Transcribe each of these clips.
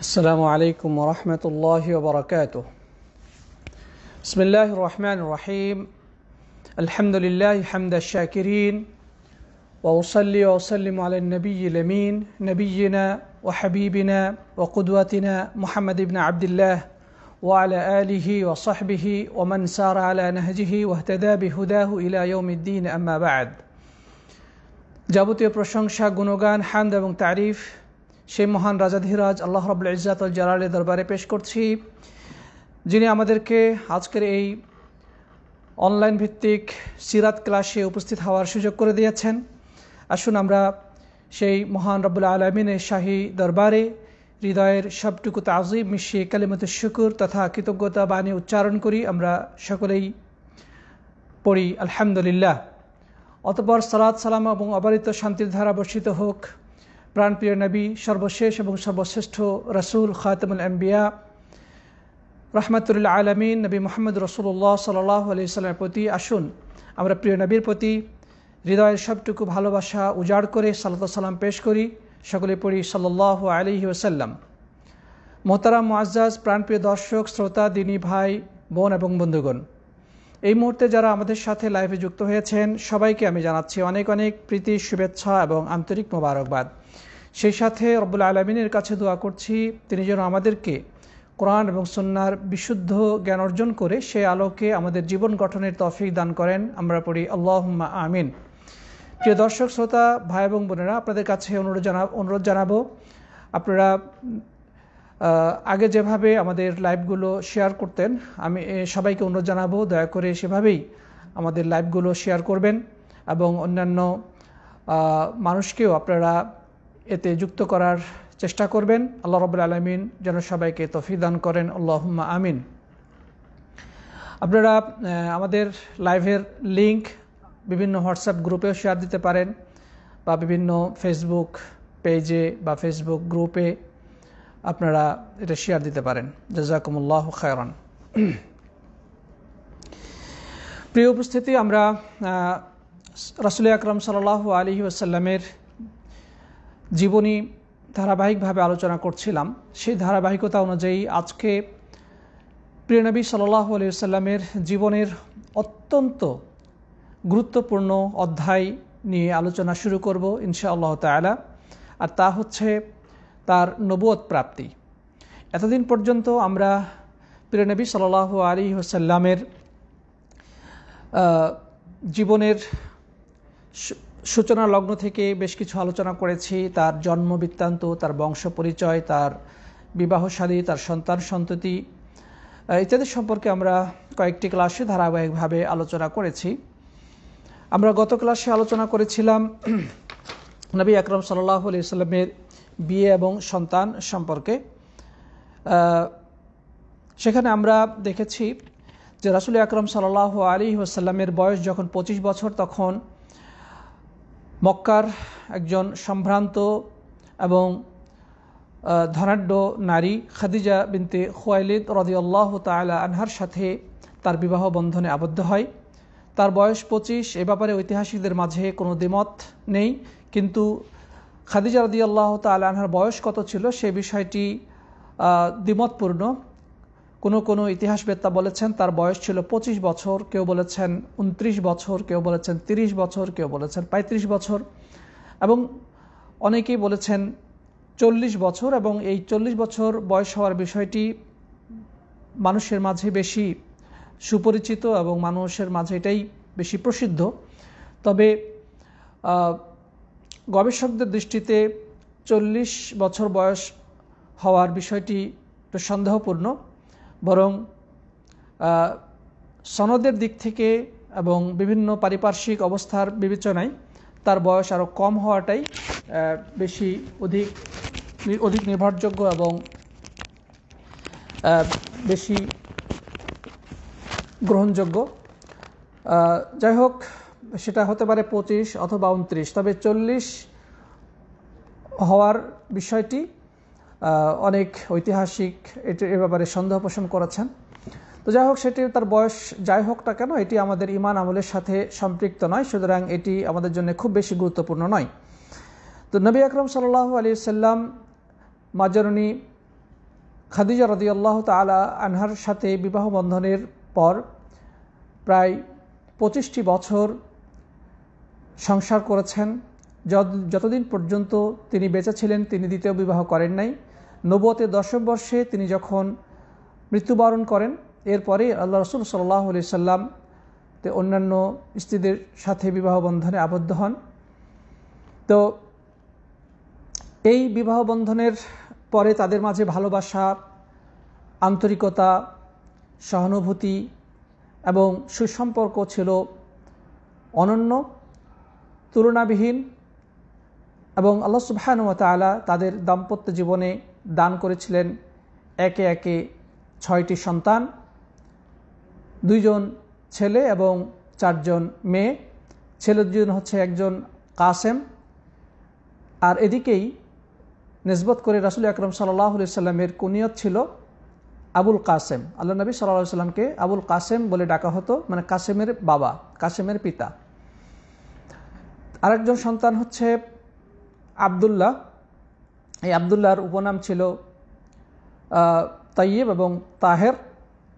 السلام عليكم ورحمة الله وبركاته. بسم الله الرحمن الرحيم. الحمد لله حمد الشاكرين، وأصلي وأسلم على النبي الأمين نبينا وحبيبنا وقدوتنا محمد بن عبد الله وعلى آله وصحبه ومن سار على نهجه واهتدى بهداه إلى يوم الدين. أما بعد. যাবতীয় প্রশংসা, গুণগান, হামদ এবং তারিফ সেই মহান রাজাধিরাজ আল্লাহ রাব্বুল ইজ্জাত ওয়াল জালালের দরবারে পেশ করছি, যিনি আমাদেরকে আজকের এই অনলাইন ভিত্তিক সিরাত ক্লাসে উপস্থিত হওয়ার সুযোগ করে দিয়েছেন। আসুন আমরা সেই মহান রব্বুল আলামিনের শাহী দরবারে হৃদয়ের সবটুকু তাজিম মিশিয়ে কালিমাতুশ শুকর তথা কৃতজ্ঞতা বাণী উচ্চারণ করি। আমরা সকলেই পড়ি আলহামদুলিল্লাহ। অতঃপর সালাত সালাম এবং অবারিত শান্তির ধারা বর্ষিত হোক প্রাণপ্রিয় নবী, সর্বশেষ এবং সর্বশ্রেষ্ঠ রাসূল খাতামুল আম্বিয়া রাহমাতুল আলামিন নবী মুহাম্মদ রাসূলুল্লাহ সাল্লাল্লাহু আলাইহি ওয়াসাল্লামের প্রতি। আসুন আমরা প্রিয় নবীর প্রতি হৃদয়ের সবটুকু ভালোবাসা উজাড় করে সালাত সালাম পেশ করি। সকলে পড়ি সাল্লাল্লাহু আলাইহি ওয়াসাল্লাম। মোহতারাম মুআজ্জাজ প্রাণপ্রিয় দর্শক, শ্রোতা, দিনী ভাই, বোন এবং বন্ধুগণ, এই মুহূর্তে যারা আমাদের সাথে লাইভে যুক্ত হয়েছেন সবাইকে আমি জানাচ্ছি অনেক অনেক প্রীতি, শুভেচ্ছা এবং আন্তরিক মোবারকবাদ। সেই সাথে রব্বুল আলামিনের কাছে দোয়া করছি তিনি যেন আমাদেরকে কোরআন এবং সুন্নাহর বিশুদ্ধ জ্ঞান অর্জন করে সে আলোকে আমাদের জীবন গঠনের তৌফিক দান করেন। আমরা পড়ি আল্লাহুম্মা আমিন। প্রিয় দর্শক, শ্রোতা, ভাই এবং বোনেরা, আপনাদের কাছে অনুরোধ জানাবো আপনারা আগে যেভাবে আমাদের লাইভগুলো শেয়ার করতেন, আমি সবাইকে অনুরোধ জানাবো দয়া করে সেভাবেই আমাদের লাইভগুলো শেয়ার করবেন এবং অন্যান্য মানুষকেও আপনারা এতে যুক্ত করার চেষ্টা করবেন। আল্লাহ রাব্বুল আলামিন যেন সবাইকে তৌফিক দান করেন। আল্লাহুম্মা আমিন। আপনারা আমাদের লাইভের লিংক বিভিন্ন হোয়াটসঅ্যাপ গ্রুপেও শেয়ার দিতে পারেন বা বিভিন্ন ফেসবুক পেজে বা ফেসবুক গ্রুপে আপনারা এটা শেয়ার দিতে পারেন। জাযাকুমুল্লাহু খায়রান। প্রিয় উপস্থিতি, আমরা রাসূল আকরাম সাল্লাল্লাহু আলাইহি ওয়াসাল্লামের জীবনী ধারাবাহিকভাবে আলোচনা করছিলাম। সেই ধারাবাহিকতা অনুযায়ী আজকে প্রিয় নবী সাল্লাল্লাহু আলাইহি ওয়াসাল্লামের জীবনের অত্যন্ত গুরুত্বপূর্ণ অধ্যায় নিয়ে আলোচনা শুরু করব ইনশাআল্লাহ তাআলা। আর তা হচ্ছে তার নবুয়ত প্রাপ্তি। এতদিন পর্যন্ত আমরা প্রিয় নবী সাল্লাল্লাহু আলাইহি ওয়াসাল্লামের জীবনের সূচনা লগ্ন থেকে বেশ কিছু আলোচনা করেছি। তার জন্ম বৃত্তান্ত, তার বংশ পরিচয়, তার বিবাহশালী, তার সন্তান সন্ততি ইত্যাদি সম্পর্কে আমরা কয়েকটি ক্লাসে ধারাবাহিকভাবে আলোচনা করেছি। আমরা গত ক্লাসে আলোচনা করেছিলাম নবী আকরাম সাল্লাল্লাহু আলাইহি ওয়াসাল্লামের বিয়ে এবং সন্তান সম্পর্কে। সেখানে আমরা দেখেছি যে রাসূল আকরাম সাল্লাল্লাহু আলাইহি ওয়াসাল্লামের বয়স যখন 25 বছর, তখন মক্কার একজন সম্ভ্রান্ত এবং ধনাঢ্য নারী খাদিজা বিনতে খুয়াইলিদ রাদিয়াল্লাহু তাআলা আনহার সাথে তার বিবাহ বন্ধনে আবদ্ধ হয়। তার বয়স 25। এ ব্যাপারে ঐতিহাসিকদের মাঝে কোনো দ্বিমত নেই, কিন্তু খাদিজা রাদিয়াল্লাহু তাআলা আনহার বয়স কত ছিল সে বিষয়টি দ্বিমতপূর্ণ। কোনো ইতিহাসবেত্তা বলেছেন তার বয়স ছিল 25 বছর, কেউ বলেছেন 29 বছর, কেউ বলেছেন 30 বছর, কেউ বলেছেন 35 বছর এবং অনেকেই বলেছেন 40 বছর। এবং এই 40 বছর বয়স হওয়ার বিষয়টি মানুষের মাঝে বেশি সুপরিচিত এবং মানুষের মাঝে এটাই বেশি প্রসিদ্ধ। তবে গবেষকদের দৃষ্টিতে 40 বছর বয়স হওয়ার বিষয়টি একটু সন্দেহপূর্ণ, বরং সনদের দিক থেকে এবং বিভিন্ন পারিপার্শ্বিক অবস্থার বিবেচনায় তার বয়স আরও কম হওয়াটাই বেশি অধিক নির্ভরযোগ্য এবং বেশি গ্রহণযোগ্য। যাই হোক, সেটা হতে পারে 25 অথবা 29, তবে 40 হওয়ার বিষয়টি অনেক ঐতিহাসিক এ ব্যাপারে সন্দেহ পোষণ করেছেন। তো যাই হোক, সেটি তার বয়স যাই হোক না কেন, এটি আমাদের ঈমান আমলের সাথে সম্পৃক্ত নয়, সুতরাং এটি আমাদের জন্য খুব বেশি গুরুত্বপূর্ণ নয়। তো নবী আকরাম সাল্লাল্লাহু আলাইহি ওয়াসাল্লাম মা জননী খাদিজা রাদিয়াল্লাহু তাআলা আনহার সাথে বিবাহ বন্ধনের পর প্রায় 25টি বছর সংসার করেছেন। যতদিন পর্যন্ত তিনি বেঁচে ছিলেন তিনি দ্বিতীয় বিবাহ করেন নাই। নবুয়তের 10ম বর্ষে তিনি যখন মৃত্যুবরণ করেন, এরপরে আল্লাহ রাসূল সাল্লাল্লাহু আলাইহি সাল্লাম অন্যান্য স্ত্রীদের সাথে বিবাহ বন্ধনে আবদ্ধ হন। তো এই বিবাহ বন্ধনের পরে তাদের মাঝে ভালোবাসা, আন্তরিকতা, সহানুভূতি এবং সুসম্পর্ক ছিল অনন্য, তুলনাবিহীন। এবং আল্লাহ সুবহানাহু ওয়া তাআলা তাদের দাম্পত্য জীবনে দান করেছিলেন একে একে 6টি সন্তান, 2 জন ছেলে এবং 4 জন মেয়ে। ছেলে 2 জন হচ্ছে একজন কাসেম, আর এদিকেই নিসবত করে রাসূল আকরাম সাল্লাল্লাহু আলাইহি সাল্লামের কুনিয়ত ছিল আবুল কাসেম। আল্লাহ নবী সাল্লাল্লাহু আলাইহি সাল্লামকে আবুল কাসেম বলে ডাকা হতো, মানে কাসেমের বাবা, কাসেমের পিতা। আরেকজন সন্তান হচ্ছে আবদুল্লাহ। এই আবদুল্লাহর উপনাম ছিল তাইয়্যিব এবং তাহের,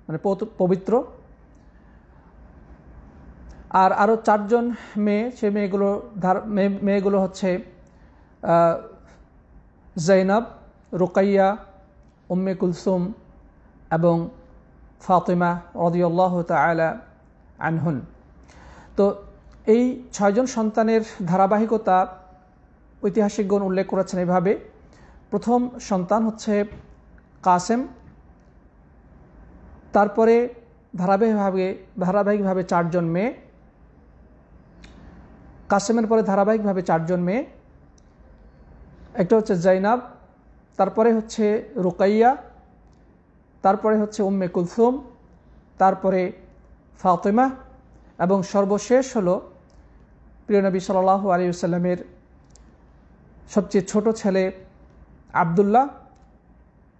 মানে পবিত্র। আর আরও 4 জন মেয়ে, সে মেয়েগুলো হচ্ছে জৈনব, রুকাইয়া, উম্মে কুলসুম এবং ফাতিমা রাদিয়াল্লাহু তাআলা আনহুন। তো এই 6 জন সন্তানের ধারাবাহিকতা ঐতিহাসিকগণ উল্লেখ করেছেন এভাবে: প্রথম সন্তান হচ্ছে কাসেম, তারপরে ধারাবাহিকভাবে 4 জন মেয়ে, কাসেমের পরে ধারাবাহিকভাবে 4 জন মেয়ে, একটা হচ্ছে জৈনব, তারপরে হচ্ছে রুকাইয়া, তারপরে হচ্ছে উম্মে কুলসুম, তারপরে ফাতিমা, এবং সর্বশেষ হলো প্রিয় নবী সাল্লাল্লাহু আলাইহি ওয়াসাল্লামের সবচেয়ে ছোট ছেলে আবদুল্লাহ,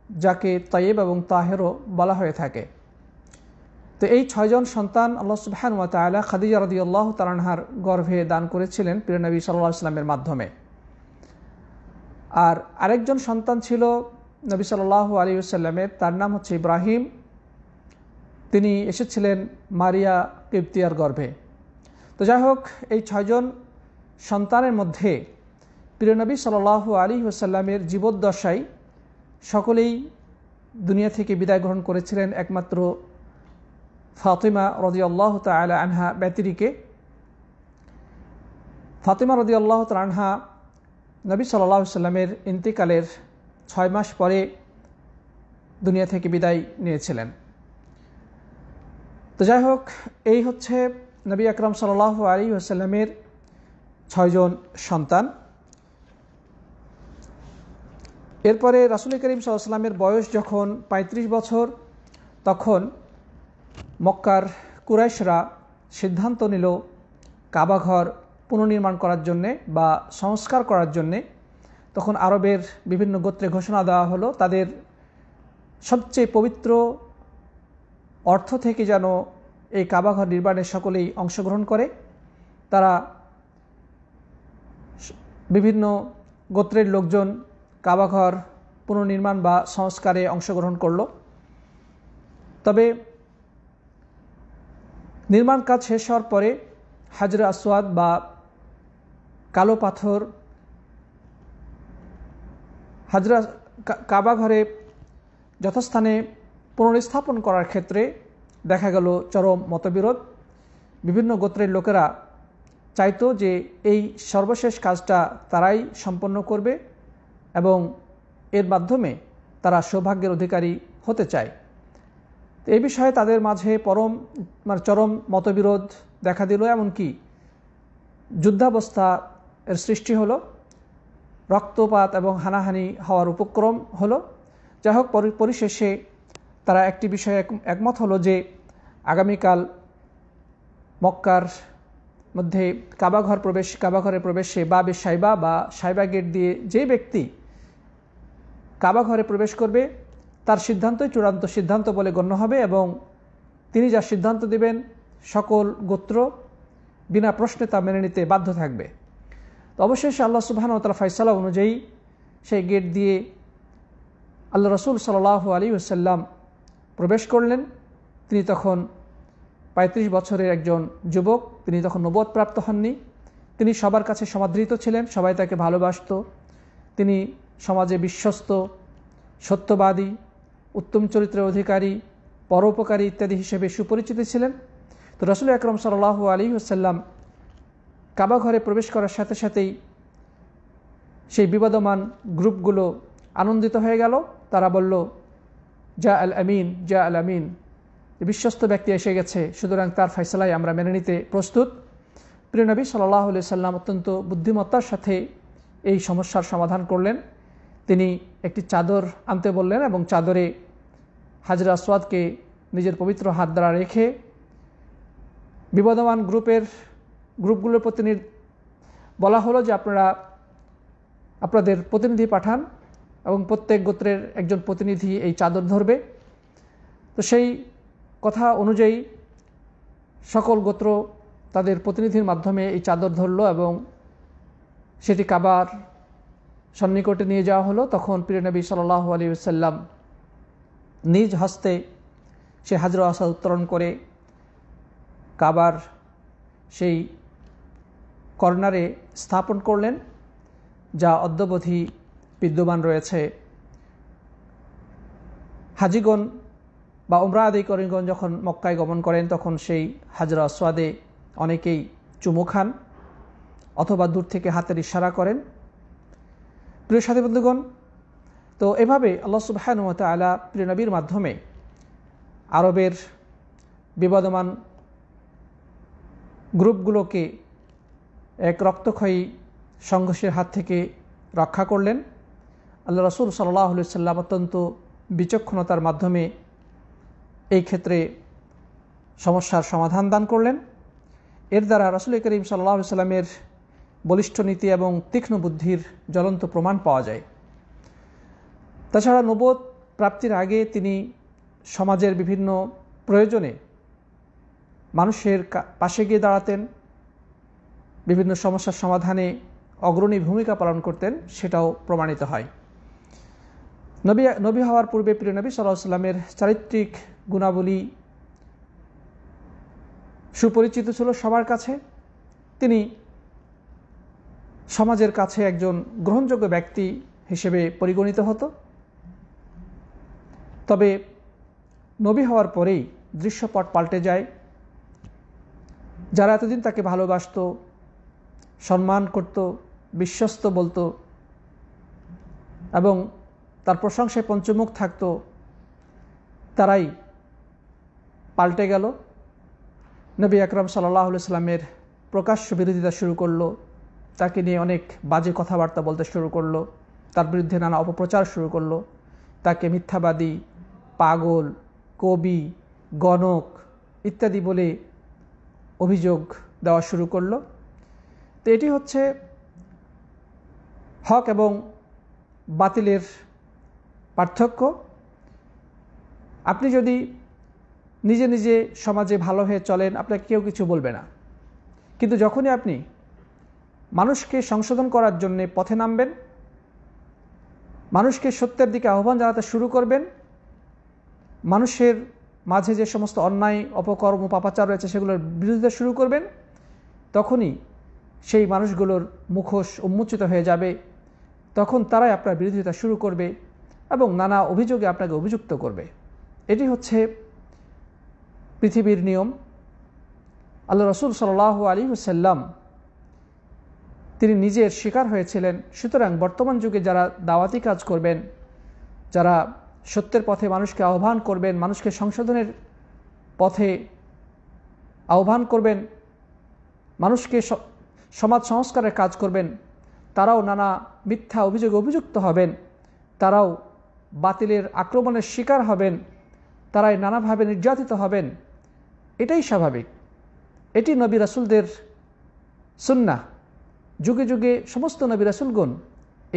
যাকে তাইয়্যিব এবং তাহেরও বলা হয়ে থাকে। তো এই 6 জন সন্তান আল্লাহ সুবহানাহু ওয়া তাআলা খাদিজা রাদিয়াল্লাহু তাআলা আনহার গর্ভে দান করেছিলেন প্রিয় নবী সাল্লাল্লাহু আলাইহি ওয়াসাল্লামের মাধ্যমে। আর আরেকজন সন্তান ছিল নবী সাল্লাল্লাহু আলাইহি ওয়াসাল্লামের, তার নাম হচ্ছে ইব্রাহিম। তিনি এসেছিলেন মারিয়া কিবতিয়ার গর্ভে। তো যাই হোক, এই 6 জন সন্তানের মধ্যে প্রিয় নবী সাল্লাল্লাহু আলাইহি ওয়াসাল্লামের জীবদ্দশায় সকলেই দুনিয়া থেকে বিদায় গ্রহণ করেছিলেন, একমাত্র ফাতিমা রাদিয়াল্লাহু তাআলা আনহা ব্যতিরেকে। ফাতিমা রাদিয়াল্লাহু তাআলা আনহা নবী সাল্লাল্লাহু আলাইহি ওয়াসাল্লামের ইন্তিকালের 6 মাস পরে দুনিয়া থেকে বিদায় নিয়েছিলেন। তো যাই হোক, এই হচ্ছে নবী আকরাম সাল্লাল্লাহু আলাইহি ওয়াসাল্লামের 6 জন সন্তান। এরপরে রাসূল করিম সাল্লাল্লাহু আলাইহি ওয়াসাল্লামের বয়স যখন 35 বছর, তখন মক্কার কুরাইশরা সিদ্ধান্ত নিল কাবাঘর পুনর্নির্মাণ করার জন্যে বা সংস্কার করার জন্যে। তখন আরবের বিভিন্ন গোত্রে ঘোষণা দেওয়া হলো তাদের সবচেয়ে পবিত্র অর্থ থেকে যেন এই কাবাঘর নির্মাণে সকলেই অংশগ্রহণ করে। তারা বিভিন্ন গোত্রের লোকজন কাবাঘর পুনর্নির্মাণ বা সংস্কারে অংশগ্রহণ করল। তবে নির্মাণ কাজ শেষ হওয়ার পরে হাজরে আসওয়াদ বা কালো পাথর কাবাঘরে যথাস্থানে পুনর্স্থাপন করার ক্ষেত্রে দেখা গেল চরম মতবিরোধ। বিভিন্ন গোত্রের লোকেরা চাইতো যে এই সর্বশেষ কাজটা তারাই সম্পন্ন করবে এবং এর মাধ্যমে তারা সৌভাগ্যের অধিকারী হতে চায়। এই বিষয়ে তাদের মাঝে চরম মতবিরোধ দেখা দিল, এমনকি যুদ্ধাবস্থা এর সৃষ্টি হলো, রক্তপাত এবং হানাহানি হওয়ার উপক্রম হলো। যাই হোক, পরিশেষে তারা একটি বিষয়ে একমত হলো যে আগামীকাল মক্কার মধ্যে কাবাঘরে প্রবেশে বাবে সাইবা বা সাইবা গেট দিয়ে যে ব্যক্তি কাবাঘরে প্রবেশ করবে তার সিদ্ধান্তই চূড়ান্ত সিদ্ধান্ত বলে গণ্য হবে এবং তিনি যা সিদ্ধান্ত দিবেন সকল গোত্র বিনা প্রশ্নে তা মেনে নিতে বাধ্য থাকবে। তো অবশেষে আল্লাহ সুবহানাহু ওয়া তাআলা ফয়সালা অনুযায়ী সেই গেট দিয়ে আল্লাহ রসুল সাল্লাল্লাহু আলাইহি ওয়াসাল্লাম প্রবেশ করলেন। তিনি তখন ৩৫ বছরের একজন যুবক, তিনি তখন নবুয়ত প্রাপ্ত হননি। তিনি সবার কাছে সমাদৃত ছিলেন, সবাই তাকে ভালোবাসত। তিনি সমাজে বিশ্বস্ত, সত্যবাদী, উত্তম চরিত্রের অধিকারী, পরোপকারী ইত্যাদি হিসেবে সুপরিচিত ছিলেন। তো রাসূল আকরাম সাল্লাল্লাহু আলাইহি ওয়াসাল্লাম কাবা ঘরে প্রবেশ করার সাথে সাথেই সেই বিবাদমান গ্রুপগুলো আনন্দিত হয়ে গেল। তারা বলল, যা আল আমিন, যা আল আমিন, বিশ্বস্ত ব্যক্তি এসে গেছে, সুতরাং তার ফয়সালাই আমরা মেনে নিতে প্রস্তুত। প্রিয় নবী সাল্লাল্লাহু আলাইহি সাল্লাম অত্যন্ত বুদ্ধিমত্তার সাথে এই সমস্যার সমাধান করলেন। তিনি একটি চাদর আনতে বললেন এবং চাদরে হাজরে আসওয়াদকে নিজের পবিত্র হাত দ্বারা রেখে বিবাদমান গ্রুপগুলোর প্রতি বলা হলো যে আপনারা আপনাদের প্রতিনিধি পাঠান এবং প্রত্যেক গোত্রের একজন প্রতিনিধি এই চাদর ধরবে। তো সেই কথা অনুযায়ী সকল গোত্র তাদের প্রতিনিধির মাধ্যমে এই চাদর ধরল এবং সেটি কাবার সন্নিকটে নিয়ে যাওয়া হলো। তখন প্রিয় নবী সাল্লাল্লাহু আলাইহি ওয়াসাল্লাম নিজ হস্তে সে হাজরে আসওয়াদ উত্তোলন করে কাবার সেই কর্নারে স্থাপন করলেন, যা অদ্যাবধি বিদ্যমান রয়েছে। হাজিগণ বা উমরা আদায়কারীগণ যখন মক্কায় গমন করেন তখন সেই হাজরে আসওয়াদে অনেকেই চুমু খান অথবা দূর থেকে হাতের ইশারা করেন। প্রিয় সাথী বন্ধুগণ, তো এভাবে আল্লাহ সুবহানাহু ওয়া তাআলা প্রিয় নবীর মাধ্যমে আরবের বিবাদমান গ্রুপগুলোকে এক রক্তক্ষয়ী সংঘর্ষের হাত থেকে রক্ষা করলেন। আল্লাহ রাসূল সাল্লাল্লাহু আলাইহি ওয়াসাল্লাম অত্যন্ত বিচক্ষণতার মাধ্যমে এই ক্ষেত্রে সমস্যার সমাধান দান করলেন। এর দ্বারা রাসূল করিম সাল্লাল্লাহু আলাইহি ওয়াসাল্লামের বলিষ্ঠ নীতি এবং তীক্ষ্ণ বুদ্ধির জ্বলন্ত প্রমাণ পাওয়া যায়। তাছাড়া নবুয়ত প্রাপ্তির আগে তিনি সমাজের বিভিন্ন প্রয়োজনে মানুষের পাশে গিয়ে দাঁড়াতেন, বিভিন্ন সমস্যার সমাধানে অগ্রণী ভূমিকা পালন করতেন, সেটাও প্রমাণিত হয়। নবী হওয়ার পূর্বে প্রিয় নবী সাল্লাল্লাহু আলাইহি ওয়াসাল্লামের চারিত্রিক গুণাবলী সুপরিচিত ছিল সবার কাছে। তিনি সমাজের কাছে একজন গ্রহণযোগ্য ব্যক্তি হিসেবে পরিগণিত হতো। তবে নবী হওয়ার পরেই দৃশ্যপট পাল্টে যায়। যারা এতদিন তাকে ভালোবাসত, সম্মান করত, বিশ্বস্ত বলতো এবং তার প্রশংসায় পঞ্চমুখ থাকত, তারাই পাল্টে গেল। নবী আকরাম সাল্লাল্লাহু আলাইহি ওয়াসাল্লামের প্রকাশ্য বিরোধিতা শুরু করলো, তাকে নিয়ে অনেক বাজে কথাবার্তা বলতে শুরু করলো, তার বিরুদ্ধে নানা অপপ্রচার শুরু করলো, তাকে মিথ্যাবাদী, পাগল, কবি, গণক ইত্যাদি বলে অভিযোগ দেওয়া শুরু করলো। তো এটি হচ্ছে হক এবং বাতিলের পার্থক্য। আপনি যদি নিজে নিজে সমাজে ভালো হয়ে চলেন, আপনাকে কেউ কিছু বলবে না, কিন্তু যখনই আপনি মানুষকে সংশোধন করার জন্য পথে নামবেন, মানুষকে সত্যের দিকে আহ্বান জানাতে শুরু করবেন, মানুষের মাঝে যে সমস্ত অন্যায়, অপকর্ম, পাপাচার রয়েছে সেগুলোর বিরোধিতা শুরু করবেন, তখনই সেই মানুষগুলোর মুখোশ উন্মোচিত হয়ে যাবে। তখন তারাই আপনার বিরোধিতা শুরু করবে এবং নানা অভিযোগে আপনাকে অভিযুক্ত করবে। এটি হচ্ছে পৃথিবীর নিয়ম। আল্লাহ রাসূল সাল্লাল্লাহু আলাইহি ওয়াসাল্লাম তিনি নিজের শিকার হয়েছিলেন। সুতরাং বর্তমান যুগে যারা দাওয়াতি কাজ করবেন, যারা সত্যের পথে মানুষকে আহ্বান করবেন, মানুষকে সংশোধনের পথে আহ্বান করবেন, মানুষকে সমাজ সংস্কারের কাজ করবেন, তারাও নানা মিথ্যা অভিযোগে অভিযুক্ত হবেন, তারাও বাতিলের আক্রমণের শিকার হবেন, তারাই নানাভাবে নির্যাতিত হবেন। এটাই স্বাভাবিক, এটি নবী রাসূলদের সুন্নাহ। যুগে যুগে সমস্ত নবী রাসূলগণ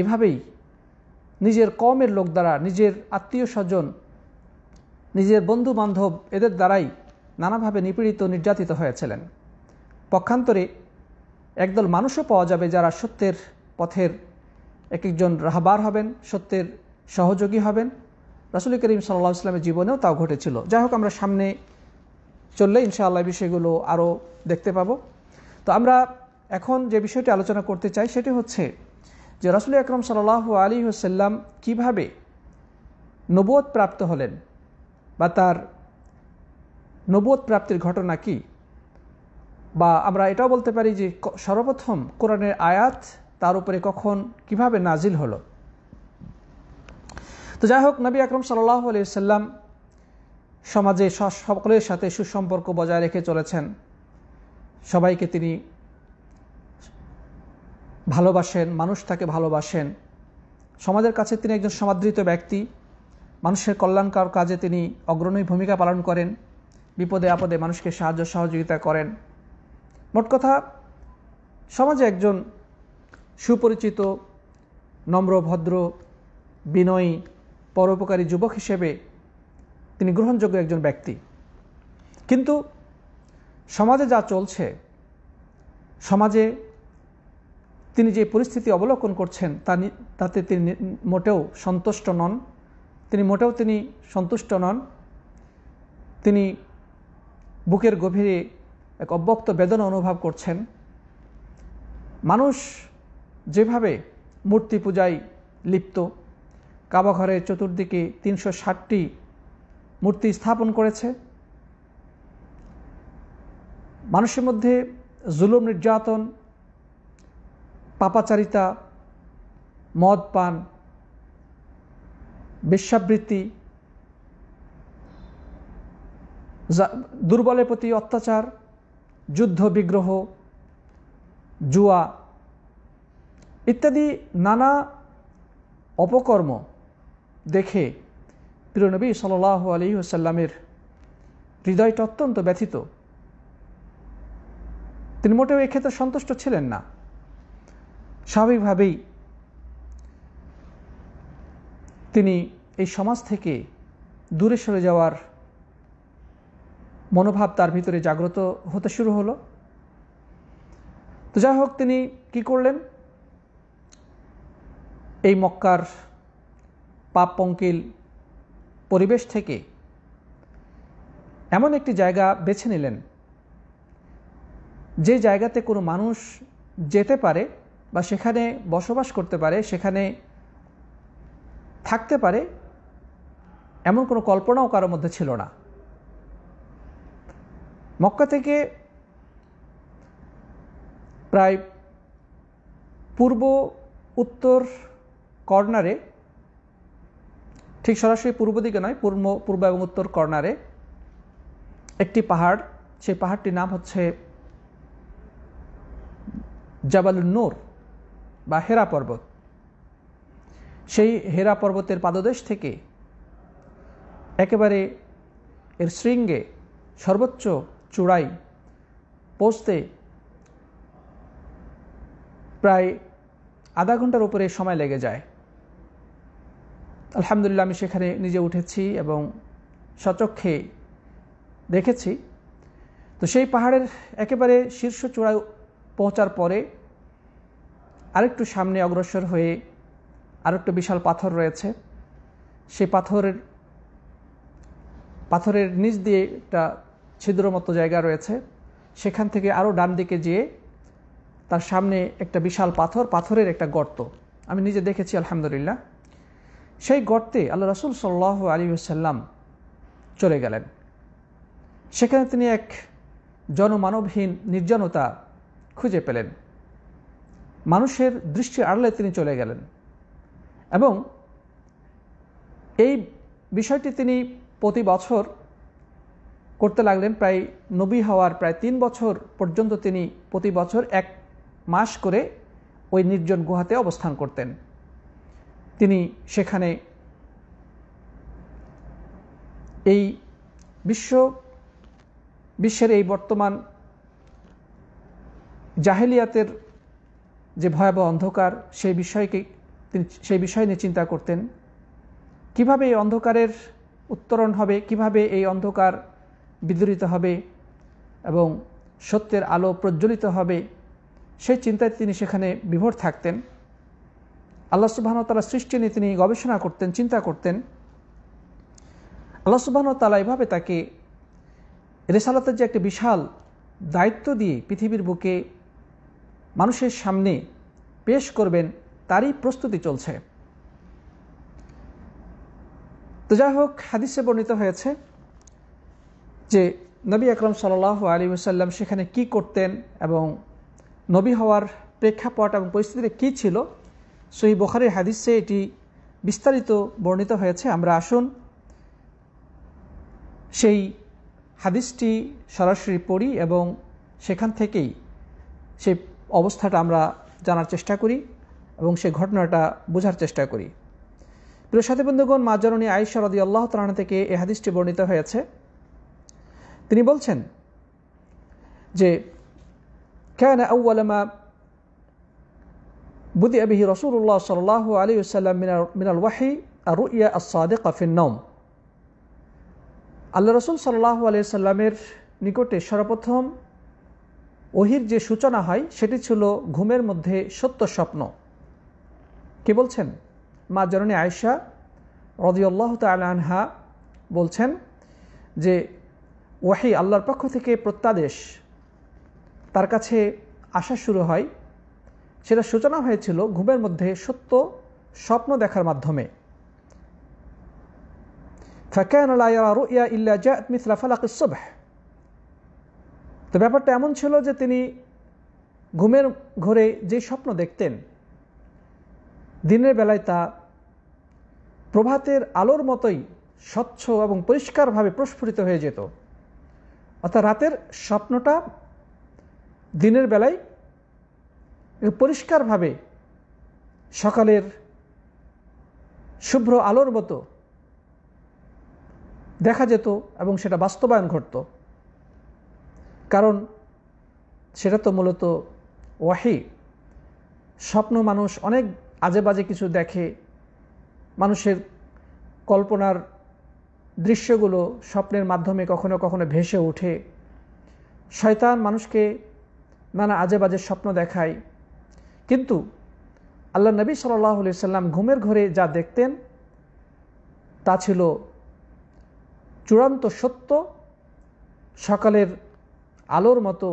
এভাবেই নিজের কওমের লোক দ্বারা, নিজের আত্মীয় স্বজন, নিজের বন্ধু বান্ধব এদের দ্বারাই নানাভাবে নিপীড়িত, নির্যাতিত হয়েছিলেন। পক্ষান্তরে একদল মানুষও পাওয়া যাবে যারা সত্যের পথের এক একজন রাহবার হবেন, সত্যের সহযোগী হবেন, রাসূল করিম সাল্লাল্লাহু আলাইহি ওয়াসাল্লামের জীবনেও তাও ঘটেছিল। যাই হোক, আমরা সামনে চললে ইনশাআল্লাহ বিষয়গুলো আরও দেখতে পাবো। তো আমরা এখন যে বিষয়টি আলোচনা করতে চাই সেটি হচ্ছে যে রাসূল আকরাম সাল্লাল্লাহু আলাইহি ওয়াসাল্লাম কীভাবে নবুয়ত প্রাপ্ত হলেন, বা তার নবুয়ত প্রাপ্তির ঘটনা কি, বা আমরা এটাও বলতে পারি যে সর্বপ্রথম কোরআনের আয়াত তার উপরে কখন কিভাবে নাজিল হলো। তো যাই হোক, নবী আকরাম সাল্লাল্লাহু আলাইহি ওয়াসাল্লাম সমাজে সকলের সাথে সুসম্পর্ক বজায় রেখে চলেছেন। সবাইকে তিনি ভালোবাসেন, মানুষ তাকে ভালোবাসেন। সমাজের কাছে তিনি একজন সমাদৃত ব্যক্তি। মানুষের কল্যাণকর কাজে তিনি অগ্রণী ভূমিকা পালন করেন, বিপদে আপদে মানুষকে সাহায্য সহযোগিতা করেন। মোট কথা, সমাজে একজন সুপরিচিত, নম্র, ভদ্র, বিনয়ী, পরোপকারী যুবক হিসেবে তিনি গ্রহণযোগ্য একজন ব্যক্তি। কিন্তু সমাজে যা চলছে, সমাজে তিনি যে পরিস্থিতি অবলোকন করছেন তাতে তিনি মোটেও সন্তুষ্ট নন। তিনি সন্তুষ্ট নন। তিনি বুকের গভীরে এক অব্যক্ত বেদনা অনুভব করছেন। মানুষ যেভাবে মূর্তি পূজায় লিপ্ত, কাবা ঘরের চতুর্দিকে 360টি মূর্তি স্থাপন করেছে, মানুষের মধ্যে জুলুম, নির্যাতন, পাপাচারিতা, মদ পান, বেশ্যাবৃত্তি, দুর্বলের প্রতি অত্যাচার, যুদ্ধ বিগ্রহ, জুয়া ইত্যাদি নানা অপকর্ম দেখে প্রিয় নবী সাল্লাল্লাহু আলাইহি ওয়াসাল্লামের হৃদয়টা অত্যন্ত ব্যথিত। তিনি মোটেও এক্ষেত্রে সন্তুষ্ট ছিলেন না। স্বাভাবিকভাবেই তিনি এই সমাজ থেকে দূরে সরে যাওয়ার মনোভাব তার ভিতরে জাগ্রত হতে শুরু হলো। তো যাই হোক, তিনি কি করলেন? এই মক্কার পাপ পঙ্কিল পরিবেশ থেকে এমন একটি জায়গা বেছে নিলেন, যে জায়গাতে কোনো মানুষ যেতে পারে বা সেখানে বসবাস করতে পারে, সেখানে থাকতে পারে, এমন কোনো কল্পনাও কারোর মধ্যে ছিল না। মক্কা থেকে প্রায় পূর্ব উত্তর কর্নারে, ঠিক সরাসরি পূর্ব দিকে নয়, পূর্ব এবং উত্তর কর্নারে একটি পাহাড়। সেই পাহাড়টির নাম হচ্ছে জাবালুন নূর বা হেরা পর্বত। সেই হেরা পর্বতের পাদদেশ থেকে একেবারে এর শৃঙ্গে সর্বোচ্চ চূড়ায় পৌঁছতে প্রায় আধা ঘন্টার উপরে সময় লেগে যায়। আলহামদুলিল্লাহ, আমি সেখানে নিজে উঠেছি এবং সচক্ষে দেখেছি। তো সেই পাহাড়ের একেবারে শীর্ষ চূড়ায় পৌঁছার পরে আরেকটু সামনে অগ্রসর হয়ে আরেকটা বিশাল পাথর রয়েছে। সেই পাথরের নিচ দিয়ে একটা ছিদ্র মতো জায়গা রয়েছে। সেখান থেকে আরও ডান দিকে যেয়ে তার সামনে একটা বিশাল পাথরের একটা গর্ত আমি নিজে দেখেছি, আলহামদুলিল্লাহ। সেই গর্তে আল্লাহ রাসূল সাল্লাল্লাহু আলাইহি ওয়াসাল্লাম চলে গেলেন। সেখানে তিনি এক জনমানবহীন নির্জনতা খুঁজে পেলেন। মানুষের দৃষ্টির আড়ালে তিনি চলে গেলেন এবং এই বিষয়টি তিনি প্রতি বছর করতে লাগলেন। প্রায় নবী হওয়ার প্রায় 3 বছর পর্যন্ত তিনি প্রতি বছর 1 মাস করে ওই নির্জন গুহাতে অবস্থান করতেন। তিনি সেখানে এই বিশ্বের এই বর্তমান জাহেলিয়াতের যে ভয়াবহ অন্ধকার, সেই বিষয় নিয়ে চিন্তা করতেন। কিভাবে এই অন্ধকারের উত্তরণ হবে, কিভাবে এই অন্ধকার বিদূরিত হবে এবং সত্যের আলো প্রজ্বলিত হবে, সেই চিন্তায় তিনি সেখানে বিভোর থাকতেন। আল্লাহ সুবহানাহু ওয়া তাআলার সৃষ্টি নিয়ে তিনি গবেষণা করতেন, চিন্তা করতেন। আল্লাহ সুবহানাহু ওয়া তাআলা এভাবে তাকে রিসালাতের যে একটা বিশাল দায়িত্ব দিয়ে পৃথিবীর বুকে মানুষের সামনে পেশ করবেন তারই প্রস্তুতি চলছে। তো যাই হোক, হাদিসে বর্ণিত হয়েছে যে নবী আকরাম সাল্লাল্লাহু আলাইহি ওয়াসাল্লাম সেখানে কি করতেন এবং নবী হওয়ার প্রেক্ষাপট এবং পরিস্থিতিটা কী ছিল, সহিহ বুখারীর হাদিসে এটি বিস্তারিত বর্ণিত হয়েছে। আমরা আসুন সেই হাদিসটি সরাসরি পড়ি এবং সেখান থেকেই সেই অবস্থাটা আমরা জানার চেষ্টা করি এবং সেই ঘটনাটা বোঝার চেষ্টা করি। প্রিয় সাথী বন্ধুগণ, মা জননী আয়েশা রাদিয়াল্লাহু তাআলা থেকে এই হাদিসটি বর্ণিত হয়েছে। তিনি বলছেন যে কানা আউয়াল মা বুদিআ বিহি রাসূলুল্লাহ সাল্লাল্লাহু আলাইহি ওয়াসাল্লাম মিনাল ওয়াহী আর-রু'য়া আস-সাদিকা ফিন-নাওম। আল্লাহ রাসূল সাল্লাল্লাহু আলাইহি ওয়াসাল্লামের নিকটে সর্বপ্রথম ওহীর যে সূচনা হয় সেটি ছিল ঘুমের মধ্যে সত্য স্বপ্ন। কি বলছেন? মা জননী আয়েশা রাদিয়াল্লাহু তাআলা আনহা বলছেন যে ওয়াহী আল্লাহর পক্ষ থেকে প্রত্যাদেশ তার কাছে আসা শুরু হয়, সেটা সূচনা হয়েছিল ঘুমের মধ্যে সত্য স্বপ্ন দেখার মাধ্যমে। ফাকানা লা ইয়ারা রু'য়া ইল্লা জাআত মিথলা ফালাকিস সুবহ। তো ব্যাপারটা এমন ছিল যে তিনি ঘুমের ঘোরে যে স্বপ্ন দেখতেন দিনের বেলায় তা প্রভাতের আলোর মতোই স্বচ্ছ এবং পরিষ্কারভাবে প্রস্ফুটিত হয়ে যেত। অর্থাৎ রাতের স্বপ্নটা দিনের বেলায় পরিষ্কারভাবে সকালের শুভ্র আলোর মতো দেখা যেত এবং সেটা বাস্তবায়ন ঘটত। কারণ সেটা তো মূলত ওয়াহী। স্বপ্ন মানুষ অনেক আজে বাজে কিছু দেখে, মানুষের কল্পনার দৃশ্যগুলো স্বপ্নের মাধ্যমে কখনো কখনো ভেসে ওঠে। শয়তান মানুষকে নানা আজে বাজে স্বপ্ন দেখায়, কিন্তু আল্লাহ নবী সাল্লাল্লাহু আলাইহি সাল্লাম ঘুমের ঘরে যা দেখতেন তা ছিল চূড়ান্ত সত্য, সকালের আলোর মতো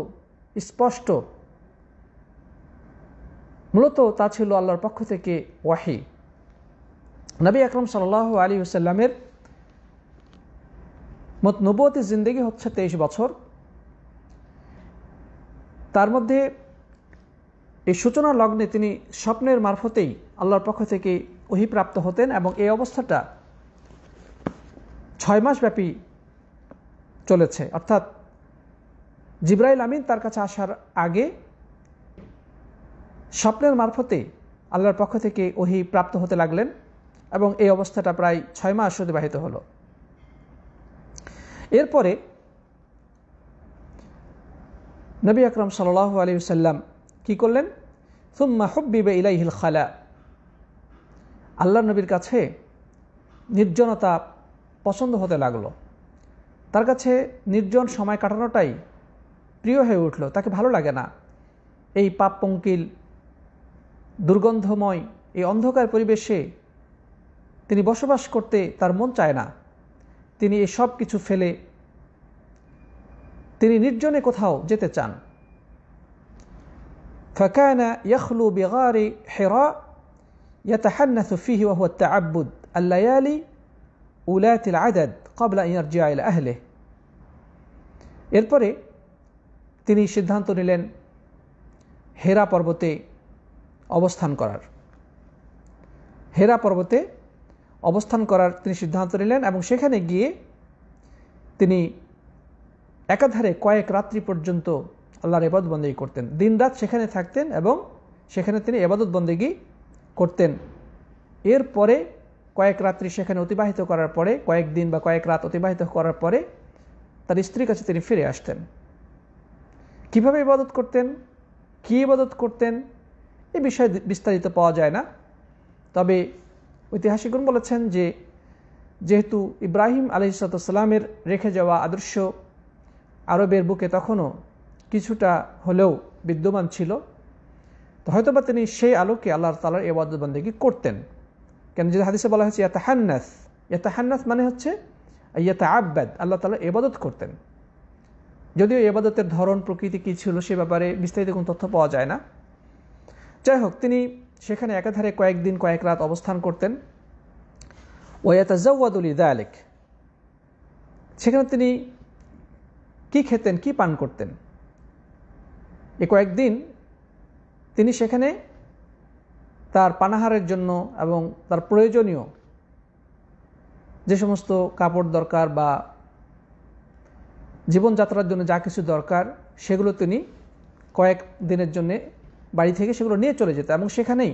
স্পষ্ট। মূলত তা ছিল আল্লাহর পক্ষ থেকে ওয়াহী। নবী আকরাম সাল্লাল্লাহু আলাইহি ওয়াসাল্লামের মোট নবুয়তি জিন্দেগি হচ্ছে 23 বছর। তার মধ্যে এই সূচনা লগ্নে তিনি স্বপ্নের মারফতেই আল্লাহর পক্ষ থেকে ওহী প্রাপ্ত হতেন এবং এই অবস্থাটা 6 মাস ব্যাপী চলেছে। অর্থাৎ জিবরাইল আমিন তার কাছে আসার আগে স্বপ্নের মারফতে আল্লাহর পক্ষ থেকে ওহী প্রাপ্ত হতে লাগলেন এবং এই অবস্থাটা প্রায় 6 মাস অতিবাহিত হলো। এরপরে নবী আকরাম সাল্লাল্লাহু আলাইহি ওয়াসাল্লাম কি করলেন? সুম্মা হুব্বিবা ইলাইহিল খালা। আল্লাহর নবীর কাছে নির্জনতা পছন্দ হতে লাগলো। তার কাছে নির্জন সময় কাটানোটাই প্রিয় হয়ে উঠল। তাকে ভালো লাগে না এই পাপ পঙ্কিল দুর্গন্ধময় এই অন্ধকার পরিবেশে তিনি বসবাস করতে তার মন চায় না। তিনি এই সব কিছু ফেলে তিনি নির্জনে কোথাও যেতে চান। ফাকানা ইয়াখলু বিগারি হিরা ইয়াতাহান্নাসু ফিহি ওয়া হুয়া আত-তা'আব্বুদ আল-লায়ালি উলাতি আল-আদাদ ক্বাবলা আন ইয়ারজি'a ইলা আহলিহি। এরপরে তিনি সিদ্ধান্ত নিলেন হেরা পর্বতে অবস্থান করার। হেরা পর্বতে অবস্থান করার তিনি সিদ্ধান্ত নিলেন এবং সেখানে গিয়ে তিনি একাধারে কয়েক রাত্রি পর্যন্ত আল্লাহর ইবাদত বন্দেগী করতেন। দিন রাত সেখানে থাকতেন এবং সেখানে তিনি ইবাদত বন্দেগী করতেন। এরপরে কয়েক রাত্রি সেখানে অতিবাহিত করার পরে, কয়েক দিন বা কয়েক রাত অতিবাহিত করার পরে তার স্ত্রীর কাছে তিনি ফিরে আসতেন। কিভাবে ইবাদত করতেন, কী ইবাদত করতেন এই বিষয়ে বিস্তারিত পাওয়া যায় না। তবে ঐতিহাসিকগণ বলেছেন যে যেহেতু ইব্রাহিম আলাইহিসসালামের রেখে যাওয়া আদর্শ আরবের বুকে তখনও কিছুটা হলেও বিদ্যমান ছিল, তো হয়তোবা তিনি সেই আলোকে আল্লাহ তাআলার ইবাদত বন্দেগী করতেন। কেন যে হাদিসে বলা হয়েছে ইয়াতাহান্নাস, ইয়াতাহান্নাস মানে হচ্ছে ইয়াতাআব্বাদ, আল্লাহ তাআলা ইবাদত করতেন। যদিও ইবাদতের ধরন প্রকৃতি কী ছিল সে ব্যাপারে বিস্তারিত কোনো তথ্য পাওয়া যায় না। যাই হোক, তিনি সেখানে একাধারে কয়েকদিন কয়েক রাত অবস্থান করতেন। ওয়ায়াতাজাওয়াদু লিযালিক, সেখানে তিনি কি খেতেন, কি পান করতেন, এই কয়েকদিন তিনি সেখানে তার পানাহারের জন্য এবং তার প্রয়োজনীয় যে সমস্ত কাপড় দরকার বা জীবনযাত্রার জন্য যা কিছু দরকার সেগুলো তিনি কয়েক দিনের জন্য বাড়ি থেকে সেগুলো নিয়ে চলে যেতেন এবং সেখানেই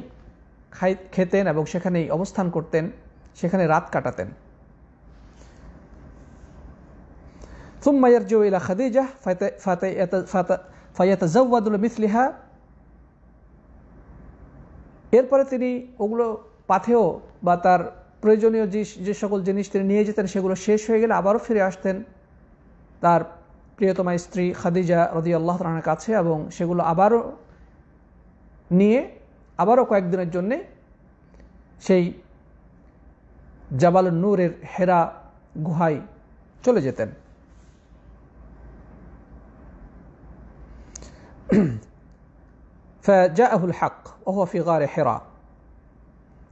খেতেন এবং সেখানেই অবস্থান করতেন, সেখানে রাত কাটাতেন। ثم يرجع إلى خديجة فيتزود لمثلها, এরপরে তিনি ওগুলো পাথেয় বা তার প্রয়োজনীয় যে সকল জিনিস তিনি নিয়ে যেতেন সেগুলো শেষ হয়ে গেলে আবারও ফিরে আসতেন তার প্রিয়তমা স্ত্রী খাদিজা রাদিয়াল্লাহু তাআলার কাছে এবং সেগুলো আবারও নিয়ে আবারও কয়েকদিনের জন্যে সেই জাবালুন নূরের হেরা গুহায় চলে যেতেন। فجاءه الحق وهو في غار حراء,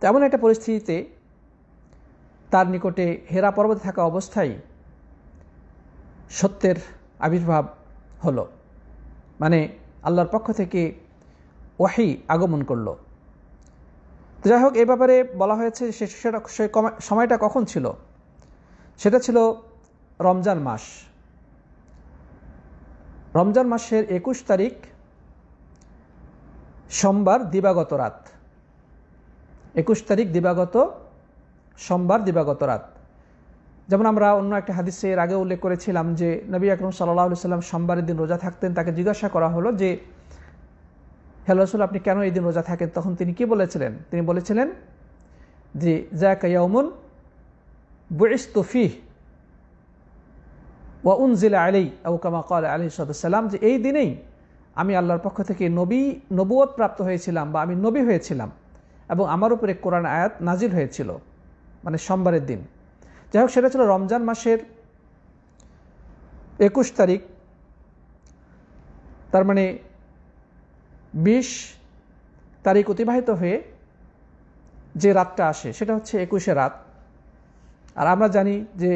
তেমন একটা পরিস্থিতিতে তার নিকটে হেরা পর্বতে থাকা অবস্থায় সত্যের আবির্ভাব হলো, মানে আল্লাহর পক্ষ থেকে ওয়াহি আগমন করলো। তো যাই হোক, এই ব্যাপারে বলা হয়েছে সেটা সময়টা কখন ছিল, সেটা ছিল রমজান মাস। রমজান মাসের 21 তারিখ সোমবার দিবাগত রাত, 21 তারিখ দিবাগত সোমবার দিবাগত রাত। যেমন আমরা অন্য একটা হাদিসে এর আগে উল্লেখ করেছিলাম যে নবী আকরাম সাল্লাল্লাহু আলাইহি ওয়াসাল্লাম সোমবারের দিন রোজা থাকতেন। তাকে জিজ্ঞাসা করা হলো যে হে রাসূল, আপনি কেন এই দিন রোজা থাকেন? তখন তিনি কি বলেছিলেন? তিনি বলেছিলেন যে যাকা ইয়াউমুন বুইসতু ফীহি ওয়া উনজিলা আলাই আও কামা ক্বালা আলাইহিস সালাম, যে এই দিনেই আমি আল্লাহর পক্ষ থেকে নবুয়ত প্রাপ্ত হয়েছিলাম বা আমি নবী হয়েছিলাম এবং আমার উপরে কোরআন আয়াত নাজিল হয়েছিল, মানে সোমবারের দিন। যাই হোক, সেটা ছিল রমজান মাসের 21 তারিখ, তার মানে 20 তারিখ অতিবাহিত হয়ে যে রাতটা আসে সেটা হচ্ছে 21শে রাত। আর আমরা জানি যে